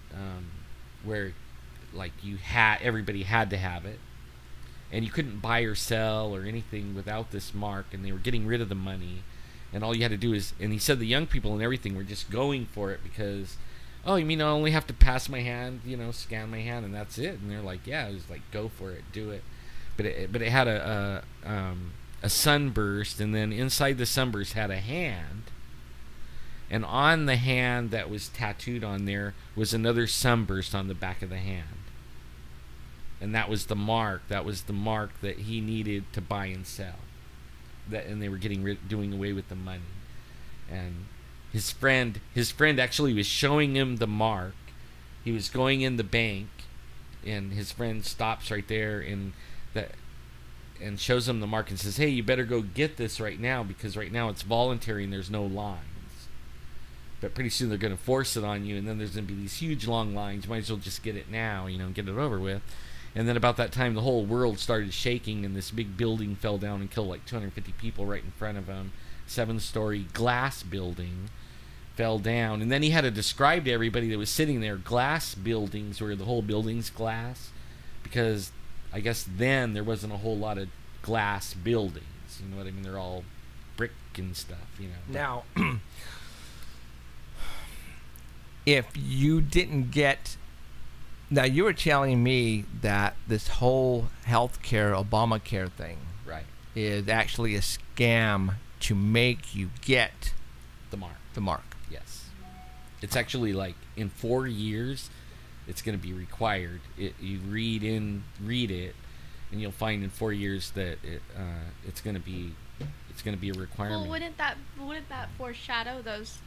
where like everybody had to have it, and you couldn't buy or sell or anything without this mark, and they were getting rid of the money, and all you had to do is, and he said the young people and everything were just going for it because, oh, you mean I only have to pass my hand, scan my hand, and that's it? And they're like, yeah, it was like, go for it, do it. But it had a sunburst, and then inside the sunburst had a hand, and on the hand that was tattooed on there was another sunburst on the back of the hand. And that was the mark. That was the mark that he needed to buy and sell. And they were doing away with the money. And his friend actually was showing him the mark. He was going in the bank, and his friend stops right there and shows him the mark and says, "Hey, you better go get this right now, because right now it's voluntary and there's no lines. But pretty soon they're going to force it on you, and then there's going to be these huge long lines. You might as well just get it now, get it over with." And then about that time, the whole world started shaking, and this big building fell down and killed like 250 people right in front of him. 7-story glass building fell down. And then he had to describe to everybody that was sitting there, glass buildings where the whole building's glass, because I guess then there wasn't a whole lot of glass buildings. You know what I mean? They're all brick and stuff, Now, if you didn't get... Now, you were telling me that this whole healthcare, Obamacare thing, right, is actually a scam to make you get the mark. The mark. Yes. It's actually like in 4 years, it's going to be required. You read it, and you'll find in 4 years that it's going to be a requirement. Well, wouldn't that foreshadow those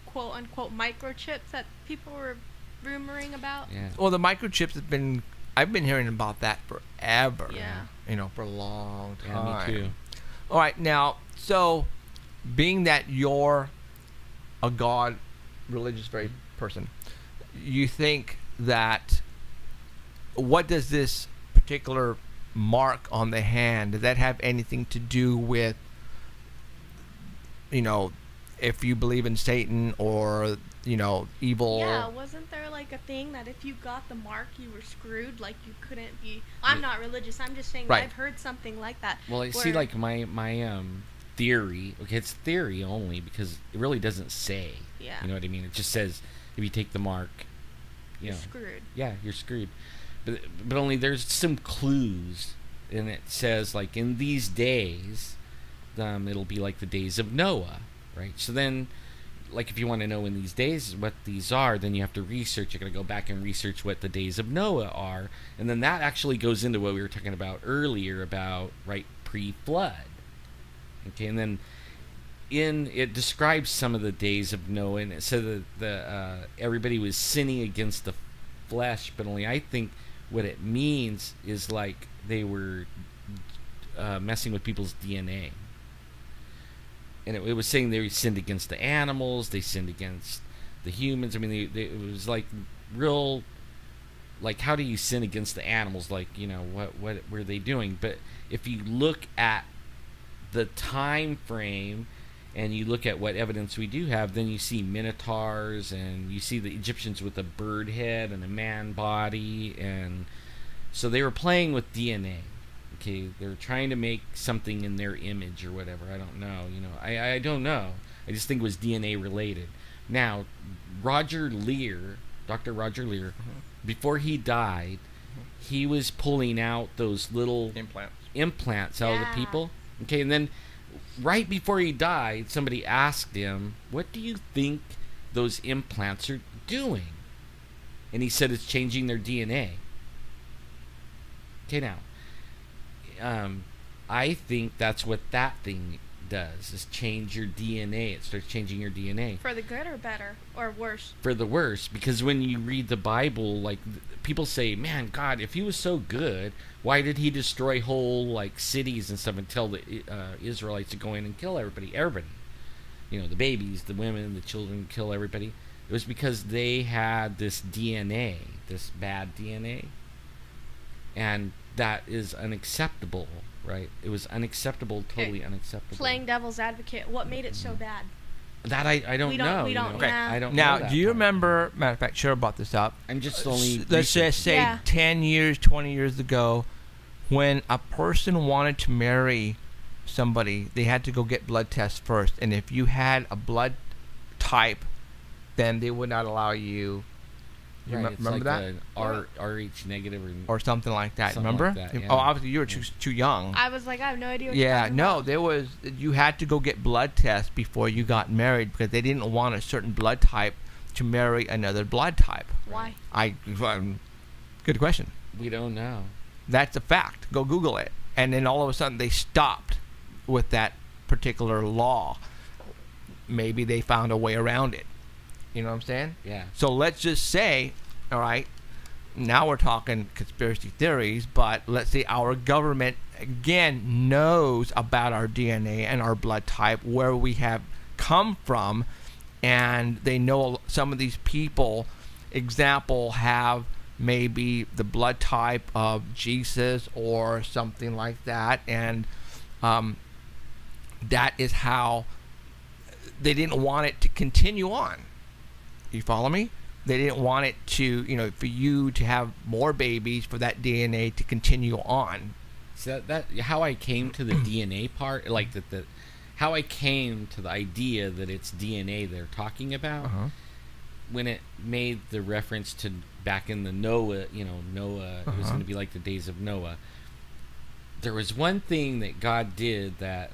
quote unquote microchips that people were rumoring about? Yeah. Well, the microchips I've been hearing about that forever. Yeah. For a long time. Yeah, me too. All right, now, so being that you're a God, religious very person, you think that what does this particular mark on the hand, does that have anything to do with, if you believe in Satan or evil? Yeah, wasn't there like a thing that if you got the mark, you were screwed? Like you couldn't be. I'm not religious. I'm just saying Right. I've heard something like that. Well, I see, like my theory. Okay, it's theory only because it really doesn't say. Yeah. You know what I mean? It just says if you take the mark, You're screwed. Yeah, you're screwed. But only there's some clues, and it says like in these days, it'll be like the days of Noah, right? So then, like if you want to know in these days what these are, then you have to research. You're going to go back and research what the days of Noah are, and then that actually goes into what we were talking about earlier about pre-flood. Okay, and then it describes some of the days of Noah, and it said that everybody was sinning against the flesh, but only I think what it means is like they were messing with people's DNA. and it was saying they sinned against the animals, they sinned against the humans. I mean, it was like real, like, how do you sin against the animals? Like, you know, what were they doing? But if you look at the time frame and you look at what evidence we do have, then you see minotaurs, and you see the Egyptians with a bird head and a man body, and so they were playing with DNA. Okay, they were trying to make something in their image or whatever. I don't know. You know, I don't know. I just think it was DNA related. Now, Roger Lear, Dr. Roger Lear, before he died, he was pulling out those little implants out of the people. Okay, and then right before he died, somebody asked him, "What do you think those implants are doing?" And he said it's changing their DNA. Okay, now, I think that's what that thing does, is change your DNA. It starts changing your DNA. For the good or better? Or worse? For the worse, because when you read the Bible, like, people say, man, God, if he was so good, why did he destroy whole, like, cities and stuff and tell the Israelites to go in and kill everybody? You know, the babies, the women, the children, kill everybody. It was because they had this DNA, this bad DNA. And that is unacceptable, right? It was unacceptable, totally unacceptable. Playing devil's advocate, what made it so bad? That I don't know. We don't. Yeah. I don't Now, know that do you part. remember, matter of fact, Cheryl brought this up. I'm just only Let's just say 10 years, 20 years ago, when a person wanted to marry somebody, they had to go get blood tests first. And if you had a blood type, then they would not allow you. You Right, it's remember like that? RH negative Or something like that. Something Remember? like that, yeah. Oh, obviously you were too young. I was like, I have no idea what you're Yeah, talking no, about. there was. You had to go get blood tests before you got married because they didn't want a certain blood type to marry another blood type. Why? Good question. We don't know. That's a fact. Go Google it. And then all of a sudden they stopped with that particular law. Maybe they found a way around it. You know what I'm saying? Yeah. So let's just say, all right, now we're talking conspiracy theories, but let's say our government, again, knows about our DNA and our blood type, where we have come from, and they know some of these people, example, have maybe the blood type of Jesus or something like that, and that is how they didn't want it to continue on. You follow me? They didn't want it to, for you to have more babies, for that DNA to continue on. So that how I came to the DNA part, like how I came to the idea that it's DNA they're talking about, when it made the reference to back in the Noah, Noah, it was going to be like the days of Noah. There was one thing that God did that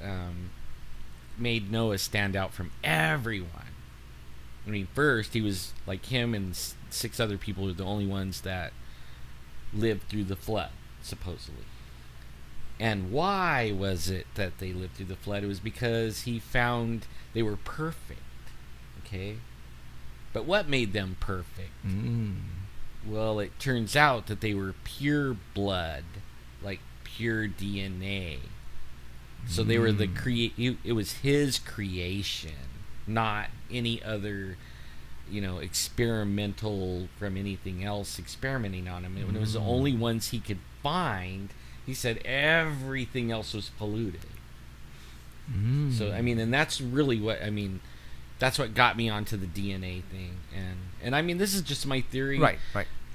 made Noah stand out from everyone. I mean, first, he was like him and 6 other people were the only ones that lived through the flood, supposedly. And why was it that they lived through the flood? It was because he found they were perfect, okay? But what made them perfect? Well, it turns out that they were pure blood, like pure DNA. So they were it was his creation, not any other, experimental from anything else experimenting on him. When it was the only ones he could find, he said everything else was polluted. So, I mean, and that's really that's what got me onto the DNA thing. And I mean, this is just my theory. Right.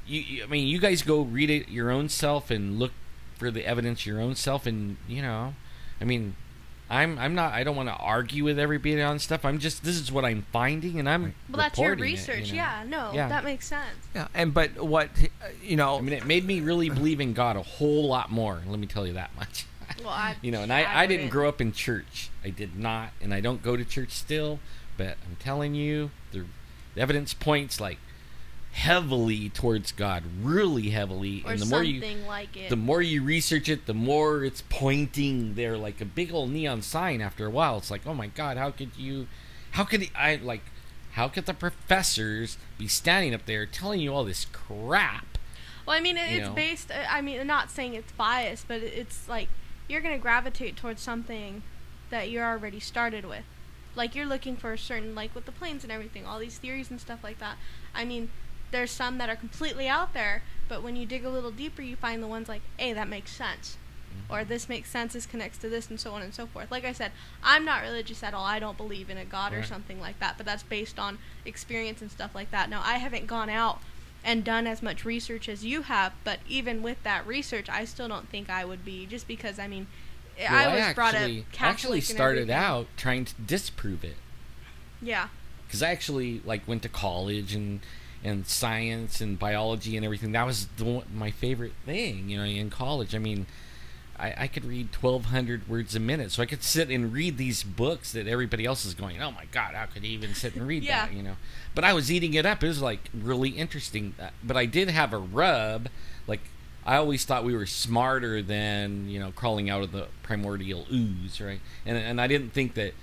You guys go read it your own self and look for the evidence your own self, and, I mean, I don't want to argue with everybody on stuff. this is what I'm finding, and I'm Well, that's your reporting research. it, Yeah, that makes sense. Yeah, but what, I mean, it made me really believe in God a whole lot more. Let me tell you that much. Well, I didn't grow up in church. I did not, and I don't go to church still. But I'm telling you, the evidence points like heavily towards God, really heavily. Or and the more you research it, the more it's pointing there, like a big old neon sign. After a while, it's like, oh my God, how could the professors be standing up there telling you all this crap? Well, I mean, it's based. I mean, I'm not saying it's biased, but it's like you're gonna gravitate towards something that you're already started with. like you're looking for a certain, like with the planes and everything, all these theories and stuff like that. I mean, there's some that are completely out there, but when you dig a little deeper, you find the ones like, hey, that makes sense. Or this makes sense, this connects to this, and so on and so forth. Like I said, I'm not religious at all. I don't believe in a God or something like that, but that's based on experience and stuff like that. Now, I haven't gone out and done as much research as you have, but even with that research, I still don't think I would be, just because, I mean, I was brought up Catholic. I actually started out trying to disprove it. Yeah. Because I actually, like, went to college and science and biology and everything. That was my favorite thing, in college. I mean, I could read 1,200 words a minute, so I could sit and read these books that everybody else is going, oh my God, how could you even sit and read that, But I was eating it up. It was, like, really interesting. But I did have a rub. Like, I always thought we were smarter than, crawling out of the primordial ooze, right? And I didn't think that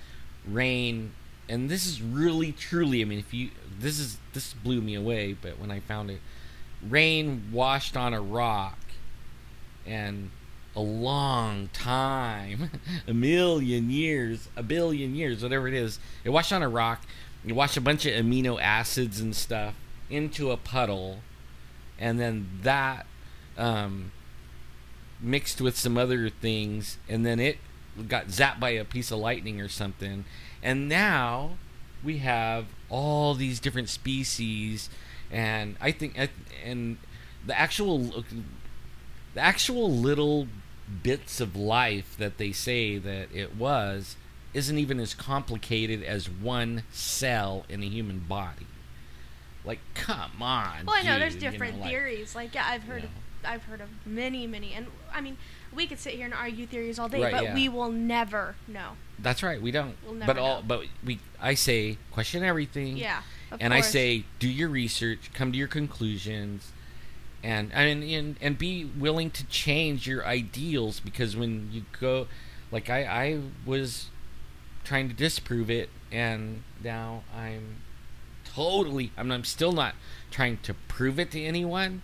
rain, and this is really, truly, I mean, this blew me away, but when I found it, rain washed on a rock, and a long time, a billion years, whatever it is. It washed on a rock. It washed a bunch of amino acids and stuff into a puddle, and then that mixed with some other things, and then it got zapped by a piece of lightning or something, and now we have all these different species, and I think, and the actual little bits of life that they say that it isn't even as complicated as one cell in a human body. Like, come on. Well, I know dude, there's different theories. Like, yeah, I've heard of many, and I mean, we could sit here and argue theories all day, but we will never know. That's right, we don't. We'll never know. I say question everything. Yeah, of and course. I say do your research, come to your conclusions. And be willing to change your ideals, because when you go, like I was trying to disprove it, and now I'm still not trying to prove it to anyone,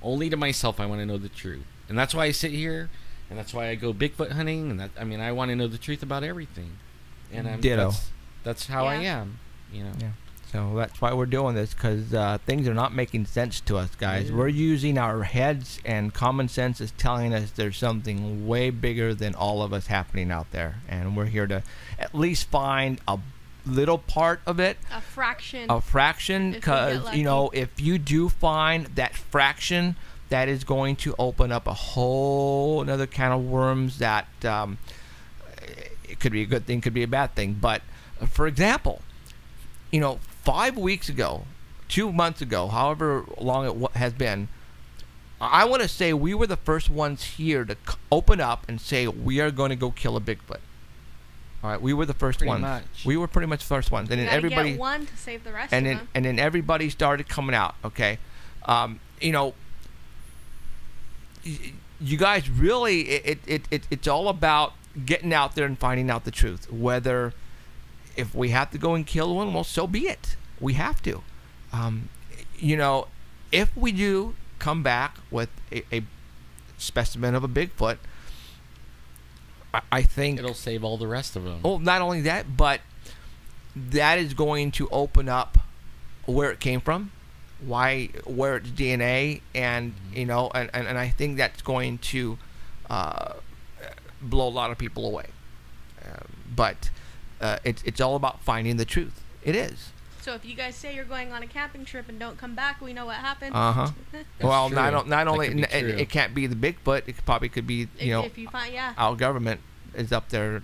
only to myself. I want to know the truth, and that's why I sit here, and that's why I go Bigfoot hunting, and I want to know the truth about everything, and Ditto. That's how I am, Yeah. So that's why we're doing this, because things are not making sense to us, guys. We're using our heads, and common sense is telling us there's something way bigger than all of us happening out there. And we're here to at least find a little part of it. A fraction. Because, if you do find that fraction, that is going to open up a whole another can of worms that it could be a good thing, could be a bad thing. But, for example, 5 weeks ago, 2 months ago, however long it has been, I want to say we were the first ones here to open up and say we are going to go kill a Bigfoot. All right, we were the first ones. Much. We were pretty much the first ones, and then everybody get one to save the rest and of then them. and then everybody started coming out. Okay, you guys really, it's all about getting out there and finding out the truth. Whether if we have to go and kill one, well, so be it. We have to. If we do come back with a specimen of a Bigfoot, I think it'll save all the rest of them. Oh, not only that, but that is going to open up where it came from, where its DNA, and and I think that's going to blow a lot of people away. But it's all about finding the truth. It is. So if you guys say you're going on a camping trip and don't come back, we know what happened. Well, true. not only It it can't be the Bigfoot. It probably could be if you find our government is up there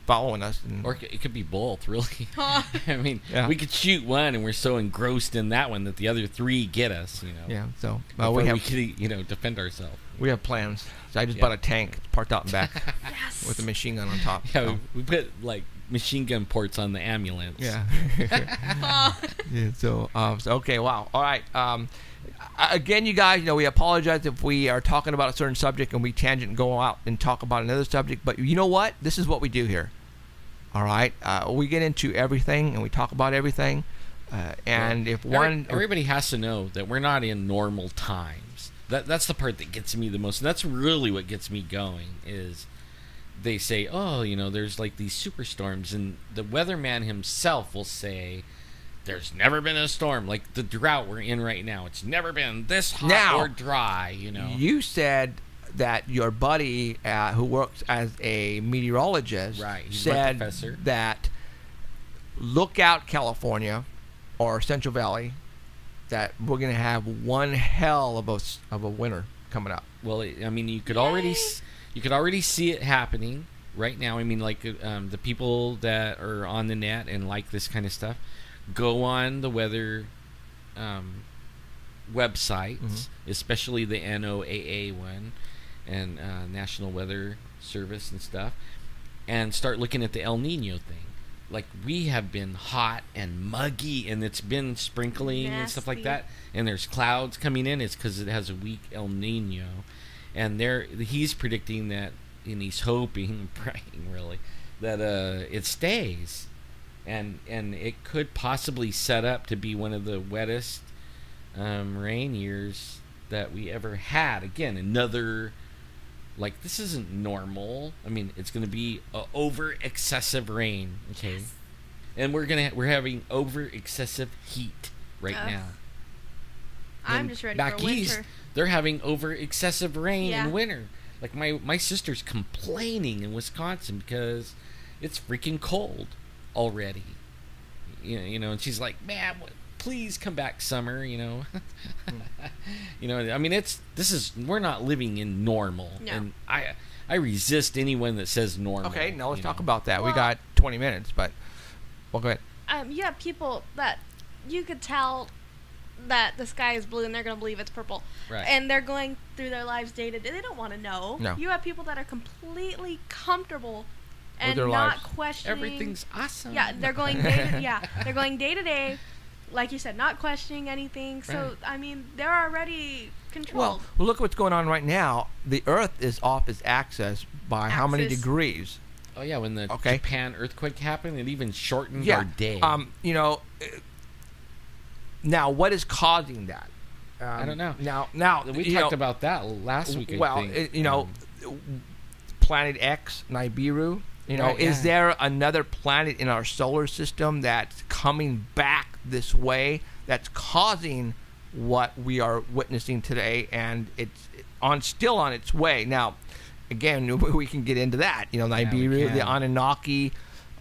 following us, or it could be both, really. I mean, we could shoot one and we're so engrossed in that one that the other three get us. Yeah. So we could defend ourselves. We have plans. So I just bought a tank parked out in back Yes. with a machine gun on top. Yeah, so. we put like machine gun ports on the ambulance. Yeah. Yeah. So okay. Wow. All right. Again, you guys, we apologize if we are talking about a certain subject and we tangent and go out and talk about another subject. But you know what? This is what we do here. All right. We get into everything and we talk about everything. And if everybody has to know that we're not in normal times. That's the part that gets me the most. And that's really what gets me going is they say, oh, there's like these superstorms, and the weatherman himself will say, there's never been a storm like the drought we're in right now. It's never been this hot or dry. You said that your buddy who works as a meteorologist he's my said professor. that look out, California or Central Valley, that we're going to have one hell of a winter coming up. Well, I mean, you could already see it happening right now. I mean, like the people that are on the net and like this kind of stuff, go on the weather websites, especially the NOAA one and National Weather Service and stuff, and start looking at the El Nino thing. Like, we have been hot and muggy, and it's been sprinkling and stuff like that, and there's clouds coming in. It's because it has a weak El Nino, and he's predicting that, and he's hoping, praying really, that it stays, and it could possibly set up to be one of the wettest rain years that we ever had. Again, another, like, this isn't normal. I mean, it's going to be over excessive rain, okay? Yes. And we're having over excessive heat right now. I'm just ready back for winter. East, they're having over excessive rain in winter. Like, my sister's complaining in Wisconsin because it's freaking cold already. And she's like, man, please come back summer, I mean, we're not living in normal. No. And I resist anyone that says normal. Okay, now let's talk about that. We got 20 minutes, but go ahead. You have people that you could tell that the sky is blue and they're going to believe it's purple. Right. And they're going through their lives day to day. They don't want to know. No. You have people that are completely comfortable and their not lives. questioning. Everything's awesome. Yeah, they're going they're going day to day, like you said, not questioning anything. So, Right. I mean, they're already controlled. Well, look what's going on right now. The Earth is off its axis by how many degrees? Oh, yeah, when the Japan earthquake happened, it even shortened our day. Now, what is causing that? I don't know. Now we talked about that last week. I think. Planet X, Nibiru. Is there another planet in our solar system that's coming back this way that's causing what we are witnessing today, and it's still on its way? Now, again, we can get into that. Nibiru, the Anunnaki.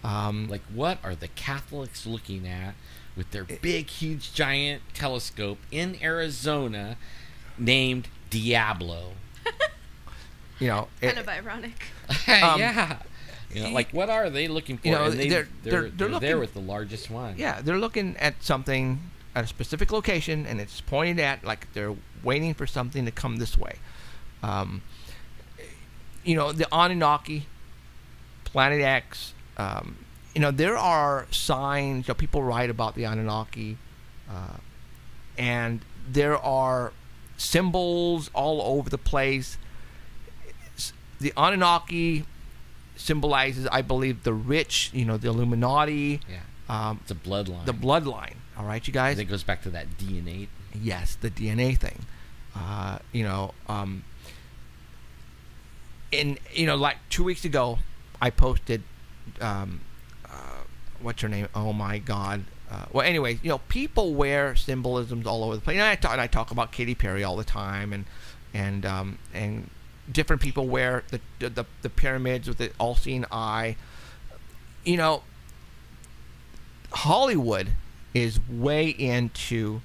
Like, what are the Catholics looking at with their big, huge, giant telescope in Arizona named Diablo? Kind of ironic. Yeah. Like, what are they looking for? And they're looking, there with the largest one. Yeah, they're looking at something at a specific location, and it's pointed at, like, they're waiting for something to come this way. The Anunnaki, Planet X, there are signs. People write about the Anunnaki, and there are symbols all over the place. The Anunnaki symbolizes, I believe, the rich, the Illuminati. Yeah. It's a bloodline. The bloodline. All right, you guys? It goes back to that DNA. Yes, the DNA thing. Like 2 weeks ago, I posted, what's her name? Oh my God. Well, anyway, people wear symbolisms all over the place. And I talk about Katy Perry all the time, and different people wear the pyramids with the all-seeing eye. Hollywood is way into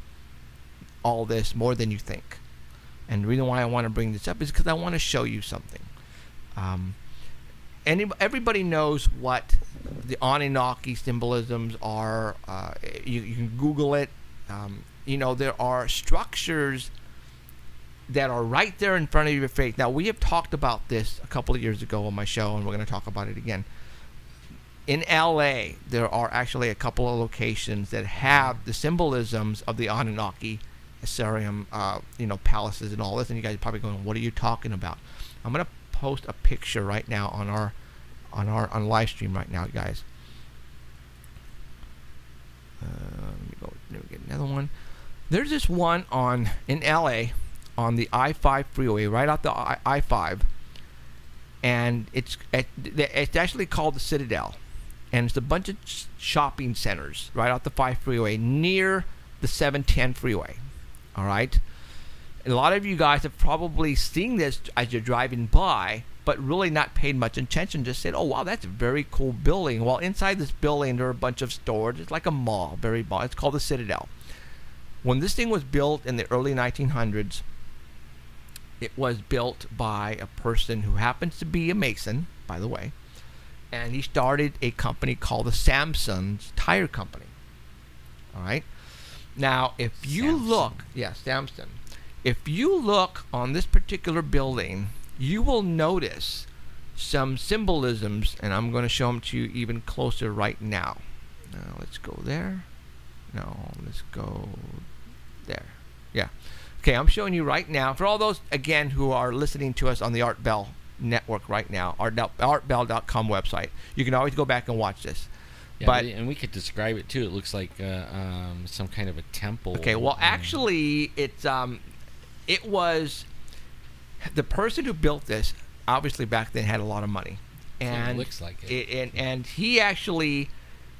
all this more than you think. And the reason why I want to bring this up is because I want to show you something. Everybody knows what the Anunnaki symbolisms are. You can Google it. There are structures that are right there in front of your face. Now, we have talked about this a couple of years ago on my show, and we're going to talk about it again. In LA, there are actually a couple of locations that have the symbolisms of the Anunnaki, Assyrian, palaces and all this. And you guys are probably going, "What are you talking about?" I'm going to post a picture right now on live stream right now, guys. Let me get another one. There's this one in LA on the I-5 freeway, right out the I-5, and it's actually called the Citadel, and it's a bunch of shopping centers right off the 5 freeway near the 710 freeway. All right, and a lot of you guys have probably seen this as you're driving by, but really not paid much attention. Just said, "Oh wow, that's a very cool building." Well, inside this building there are a bunch of stores. It's like a mall, very small. It's called the Citadel. When this thing was built in the early 1900s, it was built by a person who happens to be a Mason, by the way, and he started a company called the Samson's Tire Company. All right. Now, if you look, Samson. If you look on this particular building, you will notice some symbolisms, and I'm going to show them to you even closer right now. Now, let's go there. No, let's go there. Yeah. Okay, I'm showing you right now. For all those, again, who are listening to us on the Art Bell network right now, artbell.com website, you can always go back and watch this. Yeah, but and we could describe it too. It looks like some kind of a temple. Okay, well, actually, it was the person who built this. Obviously, back then had a lot of money, and it looks like it. And he actually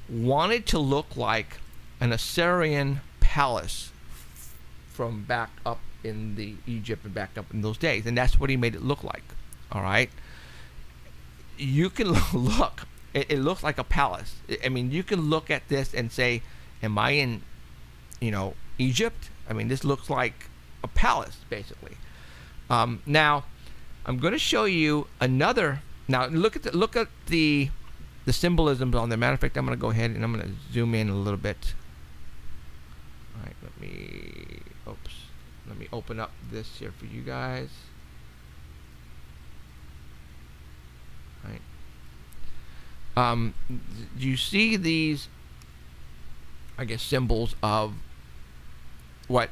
wanted to look like an Assyrian palace from back up in the Egypt and back up in those days, and that's what he made it look like. All right, you can look. It looks like a palace. I mean, you can look at this and say, "Am I in, Egypt?" I mean, this looks like a palace, basically. Now, I'm going to show you another. Now, look at the symbolisms on there. Matter of fact, I'm going to go ahead and I'm going to zoom in a little bit. All right, let me open up this here for you guys. All right. You see these, I guess, symbols of what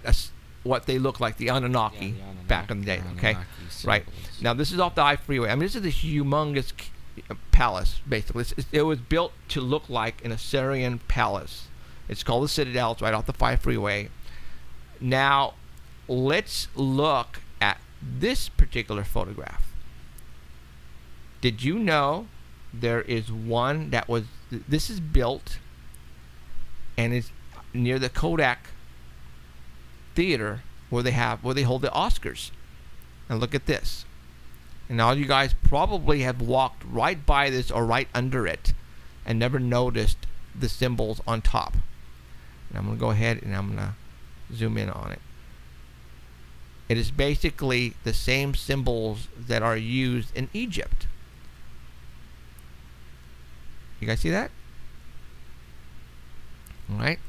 they look like, the Anunnaki, back in the day. Okay, right. Now this is off the I freeway. I mean, this is a humongous palace. Basically, it was built to look like an Assyrian palace. It's called the Citadel. It's right off the 5 freeway. Now, let's look at this particular photograph. Did you know there is one that was? This is built, and it's near the Kodak Theater where they hold the Oscars. And look at this. And all you guys probably have walked right by this or right under it and never noticed the symbols on top. And I'm going to go ahead and I'm going to zoom in on it. It is basically the same symbols that are used in Egypt. You guys see that? All right.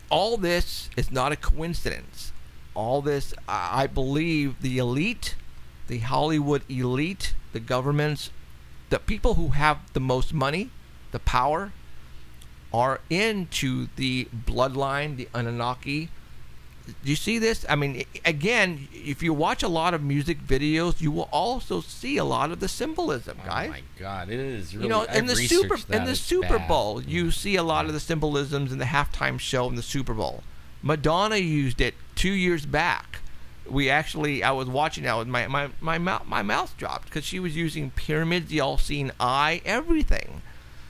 All this is not a coincidence. All this, I believe, the elite, the Hollywood elite, the governments, the people who have the most money, the power, are into the bloodline, the Anunnaki. Do you see this? I mean, again, if you watch a lot of music videos, you will also see a lot of the symbolism, guys. Oh my God, it is really. In the Super Bowl, you see a lot of the symbolisms in the halftime show in the Super Bowl. Madonna used it 2 years back. I was watching that with my mouth dropped because she was using pyramids, the all-seeing eye, everything.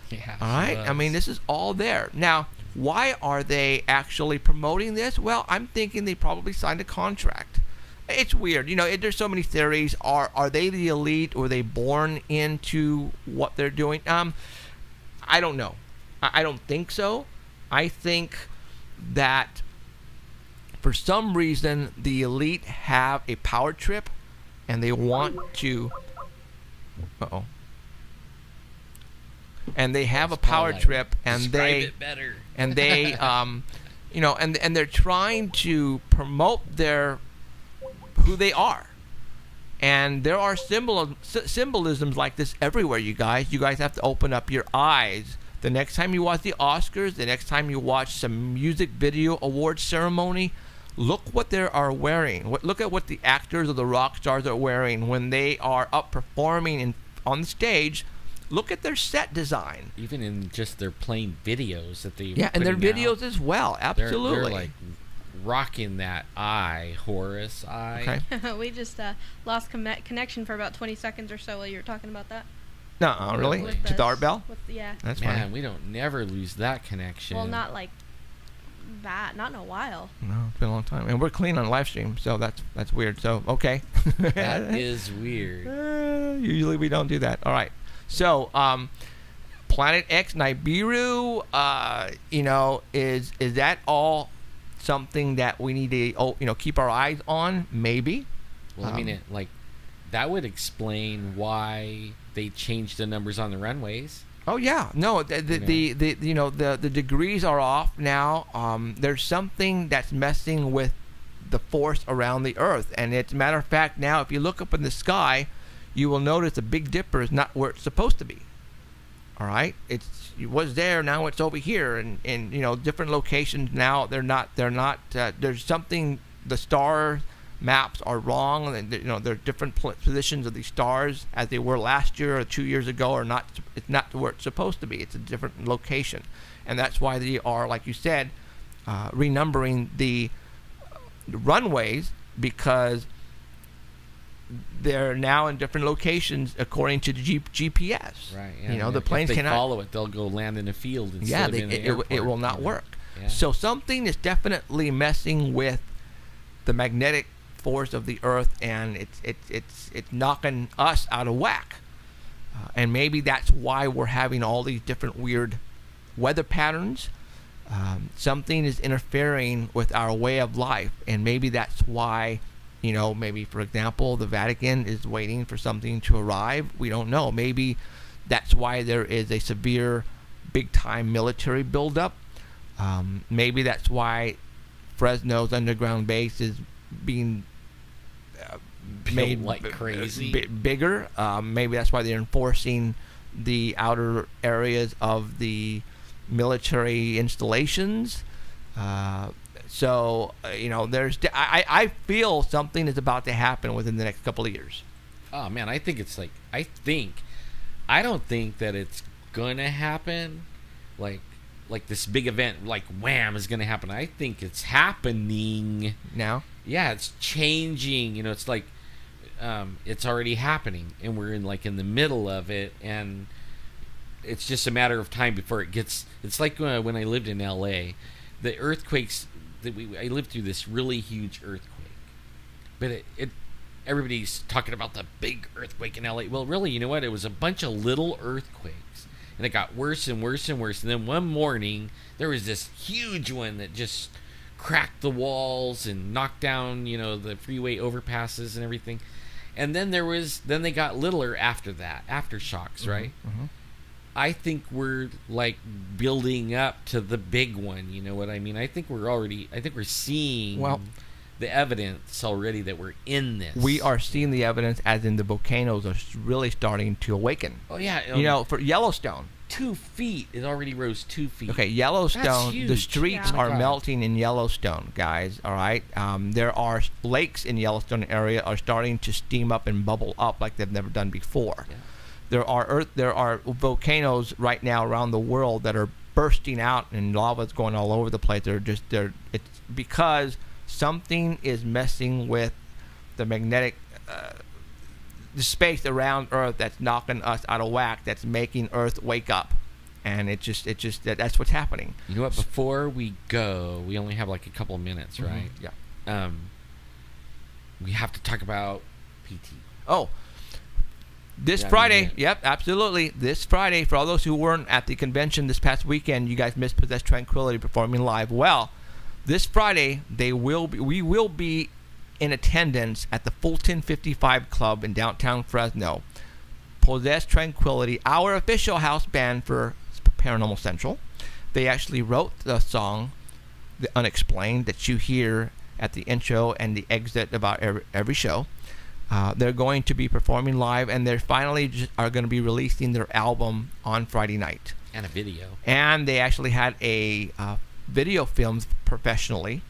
Yeah. All right. I mean, this is all there now. Why are they actually promoting this? Well, I'm thinking they probably signed a contract. It's weird. There's so many theories. Are they the elite? Or were they born into what they're doing? I don't know. I don't think so. I think that for some reason the elite have a power trip and they want to... And they have a power trip, and Describe it better. and they and they're trying to promote who they are. And there are symbolisms like this everywhere, you guys. You guys have to open up your eyes. The next time you watch the Oscars, the next time you watch some music video award ceremony, look what they are wearing. Look at what the actors or the rock stars are wearing when they are up performing on the stage. Look at their set design. Even in just their plain videos that they and their videos as well. Absolutely. They're like rocking that eye, Horus eye. Okay. We just lost connection for about 20 seconds or so while you were talking about that. No, really? With To the art bell? Yeah. That's Man, funny. we don't never lose that connection. Well, not like that. Not in a while. No, it's been a long time, and we're clean on live stream, so that's weird. So okay. That is weird. Usually we don't do that. All right. So Planet X Nibiru, is that all something that we need to keep our eyes on? Maybe. Well, I mean, that would explain why they changed the numbers on the runways. Oh yeah, no, the degrees are off now. There's something that's messing with the force around the Earth, and it's a matter of fact now. If you look up in the sky, you will notice the Big Dipper is not where it's supposed to be. All right, it was there, now it's over here, and different locations now. They're not. There's something. The star maps are wrong, and there are different positions of these stars as they were last year or 2 years ago, or not. It's not where it's supposed to be. It's a different location, and that's why they are, like you said, renumbering the runways, because they're now in different locations according to the GPS. Right. Yeah, the planes if they cannot follow it. They'll go land in a field instead of in an airport. it will not work. Yeah. So something is definitely messing with the magnetic force of the Earth, and it's knocking us out of whack. And maybe that's why we're having all these different weird weather patterns. Something is interfering with our way of life, and maybe that's why. Maybe, for example, the Vatican is waiting for something to arrive. We don't know. Maybe that's why there is a severe, big-time military buildup. Maybe that's why Fresno's underground base is being made like crazy. Bigger. Maybe that's why they're enforcing the outer areas of the military installations. So, I feel something is about to happen within the next couple of years. Oh, man, I don't think that it's going to happen like this big event, like wham, is going to happen. I think it's happening. Now? Yeah, it's changing. It's like it's already happening, and we're in the middle of it, and it's just a matter of time before it gets... It's like when I lived in L.A., the earthquakes... I lived through this really huge earthquake, but everybody's talking about the big earthquake in LA. Well, really, you know what? It was a bunch of little earthquakes, and it got worse and worse and worse. And then one morning, there was this huge one that just cracked the walls and knocked down, the freeway overpasses and everything. And then they got littler after that, aftershocks, right? Mm-hmm. I think we're building up to the big one. You know what I mean? I think we're seeing the evidence already that we're in this. We are seeing the evidence, as in the volcanoes are really starting to awaken. Oh yeah. For Yellowstone, 2 feet. It already rose 2 feet. Okay, Yellowstone. That's huge. The streets Yeah. are melting in Yellowstone, guys. All right. There are lakes in Yellowstone area are starting to steam up and bubble up like they've never done before. Yeah. There are volcanoes right now around the world that are bursting out, and lava's going all over the place. It's because something is messing with the magnetic the space around Earth that's knocking us out of whack. That's making Earth wake up, and that's what's happening. You know what? Before we go, we only have a couple of minutes, right? Yeah. We have to talk about PT. Oh. This Friday, yep, absolutely. This Friday, for all those who weren't at the convention this past weekend, you guys missed Possessed Tranquility performing live. Well, this Friday, we will be in attendance at the Fulton 55 Club in downtown Fresno. Possessed Tranquility, our official house band for Paranormal Central. They actually wrote the song, The Unexplained, that you hear at the intro and the exit about every show. They're going to be performing live, and they're finally are going to be releasing their album on Friday night. And a video. And they actually had a video filmed professionally,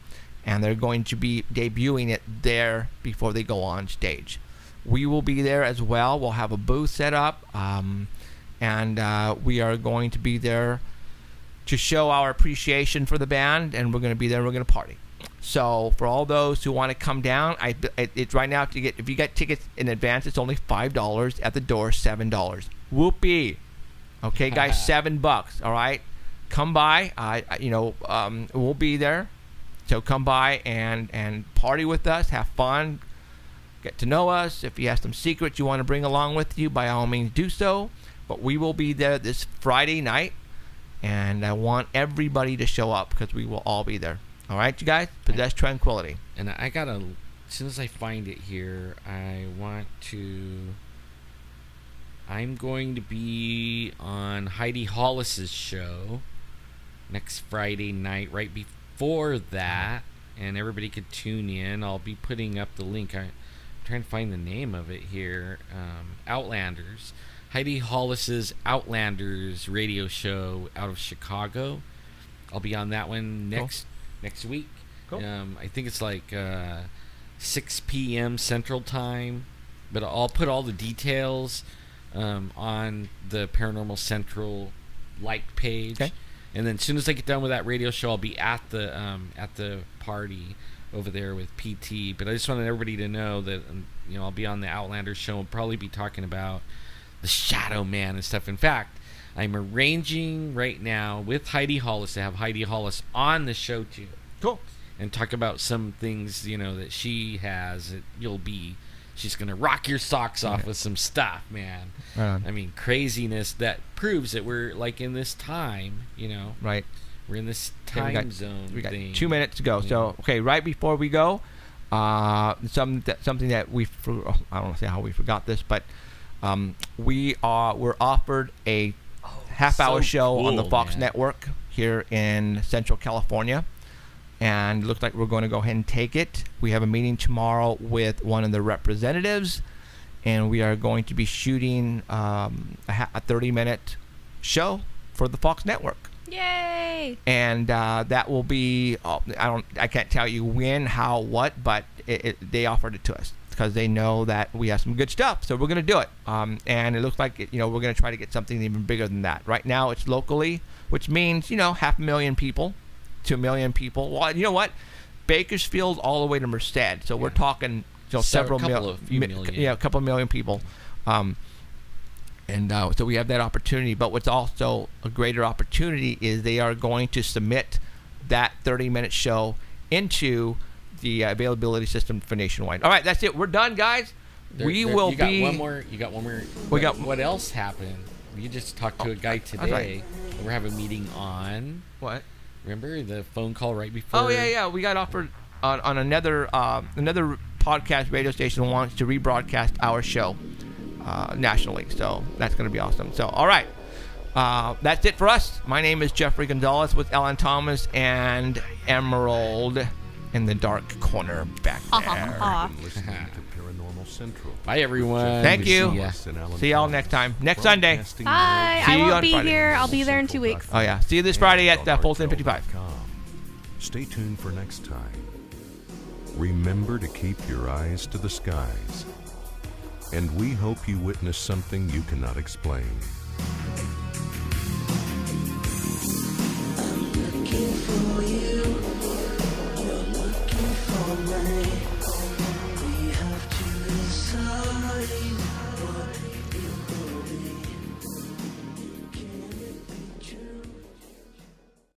and they're going to be debuting it there before they go on stage. We will be there as well. We'll have a booth set up, and we are going to be there to show our appreciation for the band, and we're going to be there. We're going to party. So for all those who want to come down, it's right now if you get tickets in advance, it's only $5. At the door, $7. Whoopee. Okay, guys, $7. All right, come by. We'll be there. So come by and party with us, have fun, get to know us. If you have some secrets you want to bring along with you, by all means do so. But we will be there this Friday night, and I want everybody to show up because we will all be there. All right, you guys? Possess Tranquility. And I gotta, as soon as I find it here, I'm going to be on Heidi Hollis's show next Friday night, right before that, and everybody could tune in. I'll be putting up the link. I'm trying to find the name of it here. Outlanders. Heidi Hollis's Outlanders radio show out of Chicago. I'll be on that one next week. Cool. I think it's like 6 p.m. Central Time, but I'll put all the details on the Paranormal Central like page. Okay. And then as soon as I get done with that radio show, I'll be at the party over there with PT. But I just wanted everybody to know that I'll be on the Outlanders show. I'll probably be talking about the Shadow Man and stuff. In fact, I'm arranging right now with Heidi Hollis to have Heidi Hollis on the show too. Cool. And talk about some things that she has. She's gonna rock your socks off with some stuff, man. Right on. I mean, craziness that proves that we're like in this time, Right. We're in this time zone. We got thing. 2 minutes to go. So, okay, right before we go, something that I don't want to say how we forgot this, but we're offered a half-hour show on the Fox Network here in Central California. And it looks like we're going to go ahead and take it. We have a meeting tomorrow with one of the representatives, and we are going to be shooting a 30-minute show for the Fox Network. Yay! And that will be I can't tell you when, how, what, but they offered it to us because they know that we have some good stuff. So we're going to do it. And it looks like we're going to try to get something even bigger than that. Right now it's locally, which means 500,000 people. 2 million people. Well, you know what? Bakersfield all the way to Merced. So we're talking, several million. Yeah, a couple million people. So we have that opportunity. But what's also a greater opportunity is they are going to submit that 30-minute show into the availability system for nationwide. All right, that's it. We're done, guys. You got one more. What else happened? You just talked to a guy today. Right. We're having a meeting on what? Remember the phone call right before? Oh yeah. We got offered on another podcast radio station wants to rebroadcast our show nationally. So that's going to be awesome. So all right, that's it for us. My name is Jeffrey Gonzalez with Alan Thomas and Emerald in the dark corner back there. Listening to Paranormal Central. Bye everyone. Thank you. See y'all next time. Next Sunday. Bye. I won't be here. I'll be there in 2 weeks. Oh yeah. See you this Friday at Fulton 55. Stay tuned for next time. Remember to keep your eyes to the skies. And we hope you witness something you cannot explain.